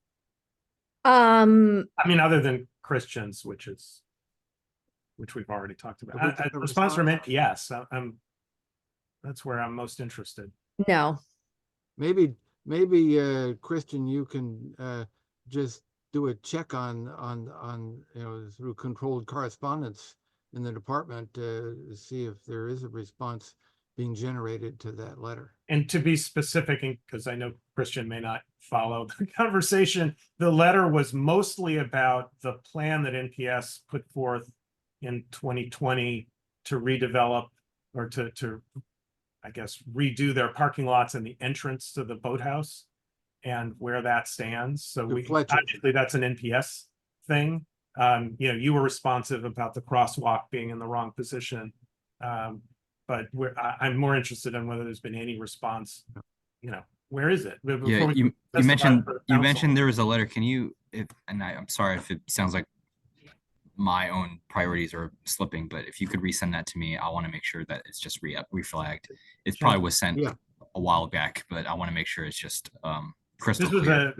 I mean, other than Christians, which we've already talked about. A response from NPS. That's where I'm most interested. No. Maybe Christian, you can just do a check on through controlled correspondence in the department to see if there is a response being generated to that letter. And to be specific, because I know Christian may not follow the conversation, the letter was mostly about the plan that NPS put forth in 2020 to redevelop or to I guess redo their parking lots and the entrance to the boathouse and where that stands. So obviously that's an NPS thing. You were responsive about the crosswalk being in the wrong position. But I'm more interested in whether there's been any response. Where is it? Yeah, you mentioned there was a letter. Can you? I'm sorry if it sounds like my own priorities are slipping, but if you could resend that to me, I want to make sure that it's just reflagged. It probably was sent a while back, but I want to make sure it's just crystal clear.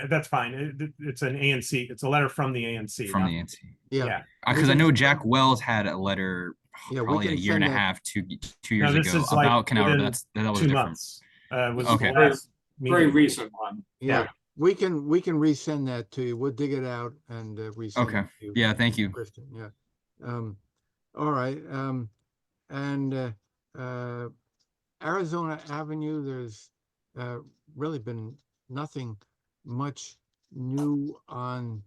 That's fine. It's an ANC. It's a letter from the ANC. From the ANC. Yeah. Because I know Jack Wells had a letter probably a year and a half, 2 years ago about Canal Road. That was 2 different. months. Was okay. Very recent one. Yeah. We can resend that to you. We'll dig it out and resend okay. it to you. Yeah, thank you. Christian. Yeah. All right. And Arizona Avenue, there's really been nothing much new on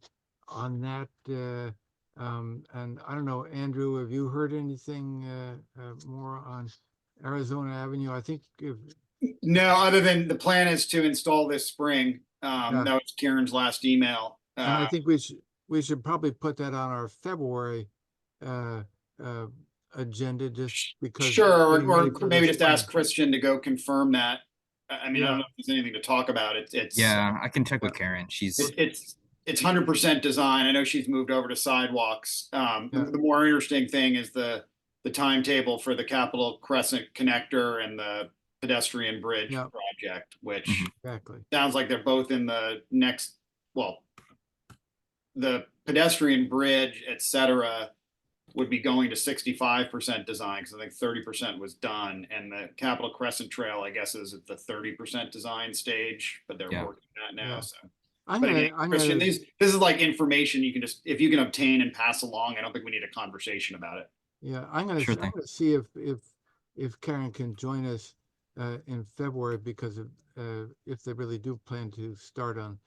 that. And I don't know, Andrew, have you heard anything more on Arizona Avenue? I think if, No, other than the plan is to install this spring. Yeah. That was Karen's last email. and I think we should probably put that on our February agenda, just because. Sure, getting ready or for maybe the just ask spring. Christian to go confirm that. I mean, I Yeah. don't know if there's anything to talk about. It's Yeah, I can check with Karen. She's it's 100% design. I know she's moved over to sidewalks. Yeah. The more interesting thing is the timetable for the Capitol Crescent connector and the pedestrian bridge Yeah. project, which Mhm. Exactly. sounds like they're both in the next, well, the pedestrian bridge, et cetera, would be going to 65% design, because I think 30% was done. And the Capitol Crescent Trail, I guess, is at the 30% design stage, but they're Yeah. working that now. Yeah. So, I'm but gonna, again, I'm Christian, gonna, this is like information you can just, if you can obtain and pass along, I don't think we need a conversation about it. yeah, I'm gonna, Sure I'm thing. gonna see if Karen can join us in February, because of if they really do plan to start on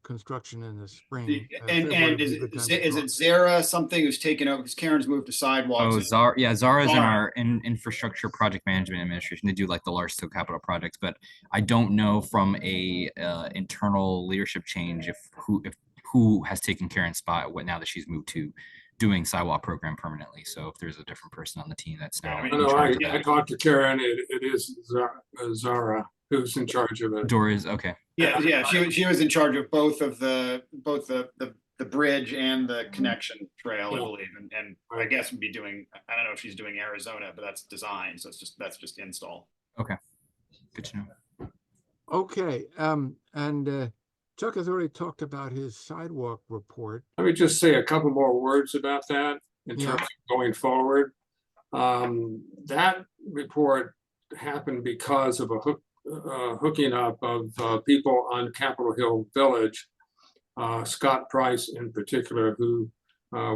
construction in the spring. And February would is be a good time it, to is talk. it Zara something who's taken over, because Karen's moved to sidewalks? Oh, Zara, yeah, Zara's in Zara. our infrastructure project management administration. They do like the large scale capital projects, but I don't know from a internal leadership change if who has taken Karen's spot what now that she's moved to doing sidewalk program permanently. So if there's a different person on the team that's now I in know, charge of I that. talked to Karen, it is Zara who's in charge of it. Doris, okay. Yeah, she was in charge of both the bridge and the connection trail, I Yeah. believe, and I guess would be doing, I don't know if she's doing Arizona, but that's design, so that's just install. Okay, good to know. Okay, and Chuck has already talked about his sidewalk report. Let me just say a couple more words about that in Yeah. terms of going forward. That report happened because of a hooking up of people on Capitol Hill Village, Scott Price in particular, who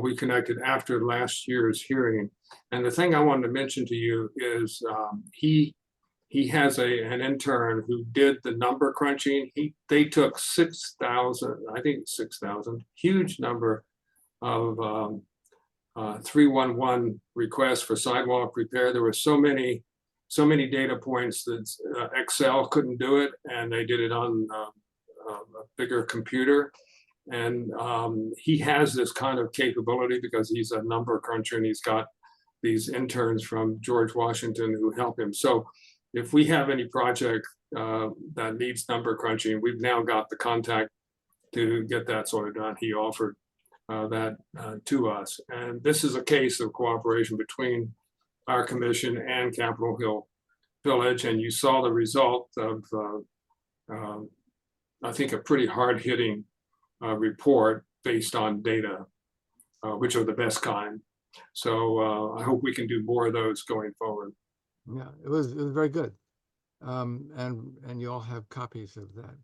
we connected after last year's hearing. And the thing I wanted to mention to you is he has an intern who did the number crunching. They took 6,000, I think 6,000, huge number of 311 requests for sidewalk repair. There were so many data points that Excel couldn't do it, and they did it on a bigger computer. And he has this kind of capability because he's a number cruncher, and he's got these interns from George Washington who help him. So if we have any project that needs number crunching, we've now got the contact to get that sort of done. He offered that to us. And this is a case of cooperation between our commission and Capitol Hill Village. And you saw the result of, I think, a pretty hard-hitting report based on data, which are the best kind. So I hope we can do more of those going forward. Yeah, it was very good. And you all have copies of that.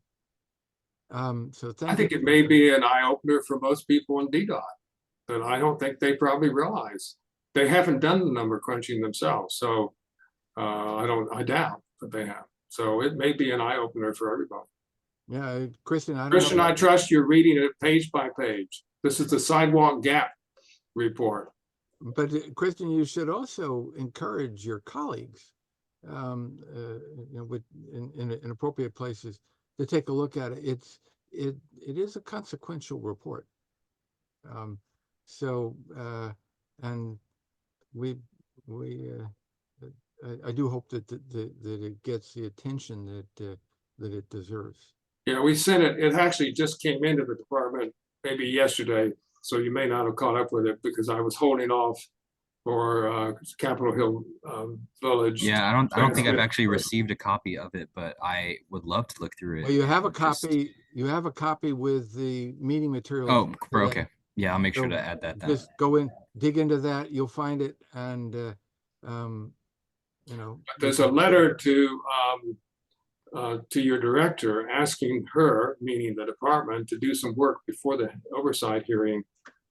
So thank you. I think it may be an eye opener for most people in DDOT, but I don't think they probably realize they haven't done the number crunching themselves. So I doubt that they have. So it may be an eye opener for everybody. Yeah, Christian, I trust you're reading it page by page. This is the sidewalk gap report. But Christian, you should also encourage your colleagues, in appropriate places, to take a look at it. It is a consequential report. And I do hope that it gets the attention that it deserves. Yeah, we sent it. It actually just came into the department maybe yesterday, so you may not have caught up with it because I was holding off for Capitol Hill Village. Yeah, I don't think I've actually received a copy of it, but I would love to look through it. Well, you have a and just- copy. You have a copy with the meeting materials. Oh, today. okay. Yeah, I'll make sure So to add that then. Just go in, dig into that. You'll find it, and There's a letter to your director asking her, meaning the department, to do some work before the oversight hearing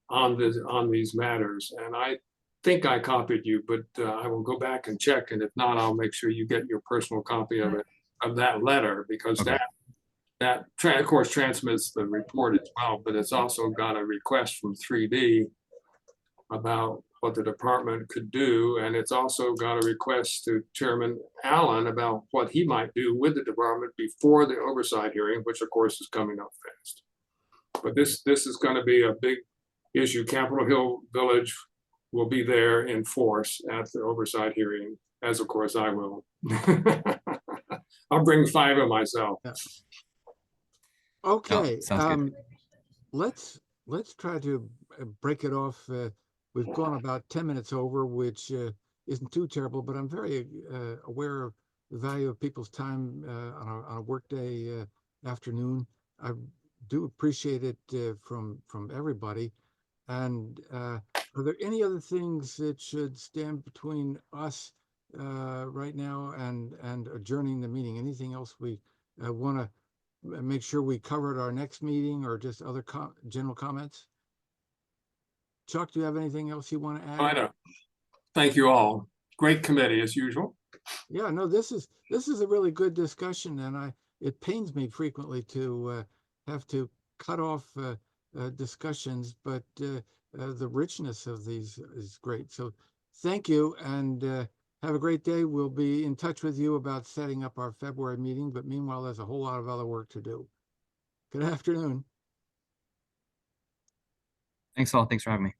on these matters. And I think I copied you, but I will go back and check. And if not, I'll make sure you get your personal copy of it. of that letter, because Okay. of course transmits the report as well, but it's also got a request from 3D about what the department could do. And it's also got a request to Chairman Allen about what he might do with the department before the oversight hearing, which of course is coming up fast. But this is going to be a big issue. Capitol Hill Village will be there in force at the oversight hearing, as of course I will. I'll bring 5 of myself. Yeah. Okay, sounds good. let's try to break it off. We've gone about 10 minutes over, which isn't too terrible, but I'm very aware of the value of people's time on a workday afternoon. I do appreciate it from everybody. And are there any other things that should stand between us right now and adjourning the meeting? Anything else we want to make sure we covered our next meeting, or just other general comments? Chuck, do you have anything else you want to add? I know. Thank you all. Great committee as usual. Yeah, no, this is a really good discussion, and it pains me frequently to have to cut off discussions, but the richness of these is great. So thank you, and have a great day. We'll be in touch with you about setting up our February meeting, but meanwhile, there's a whole lot of other work to do. Good afternoon. Thanks all. Thanks for having me.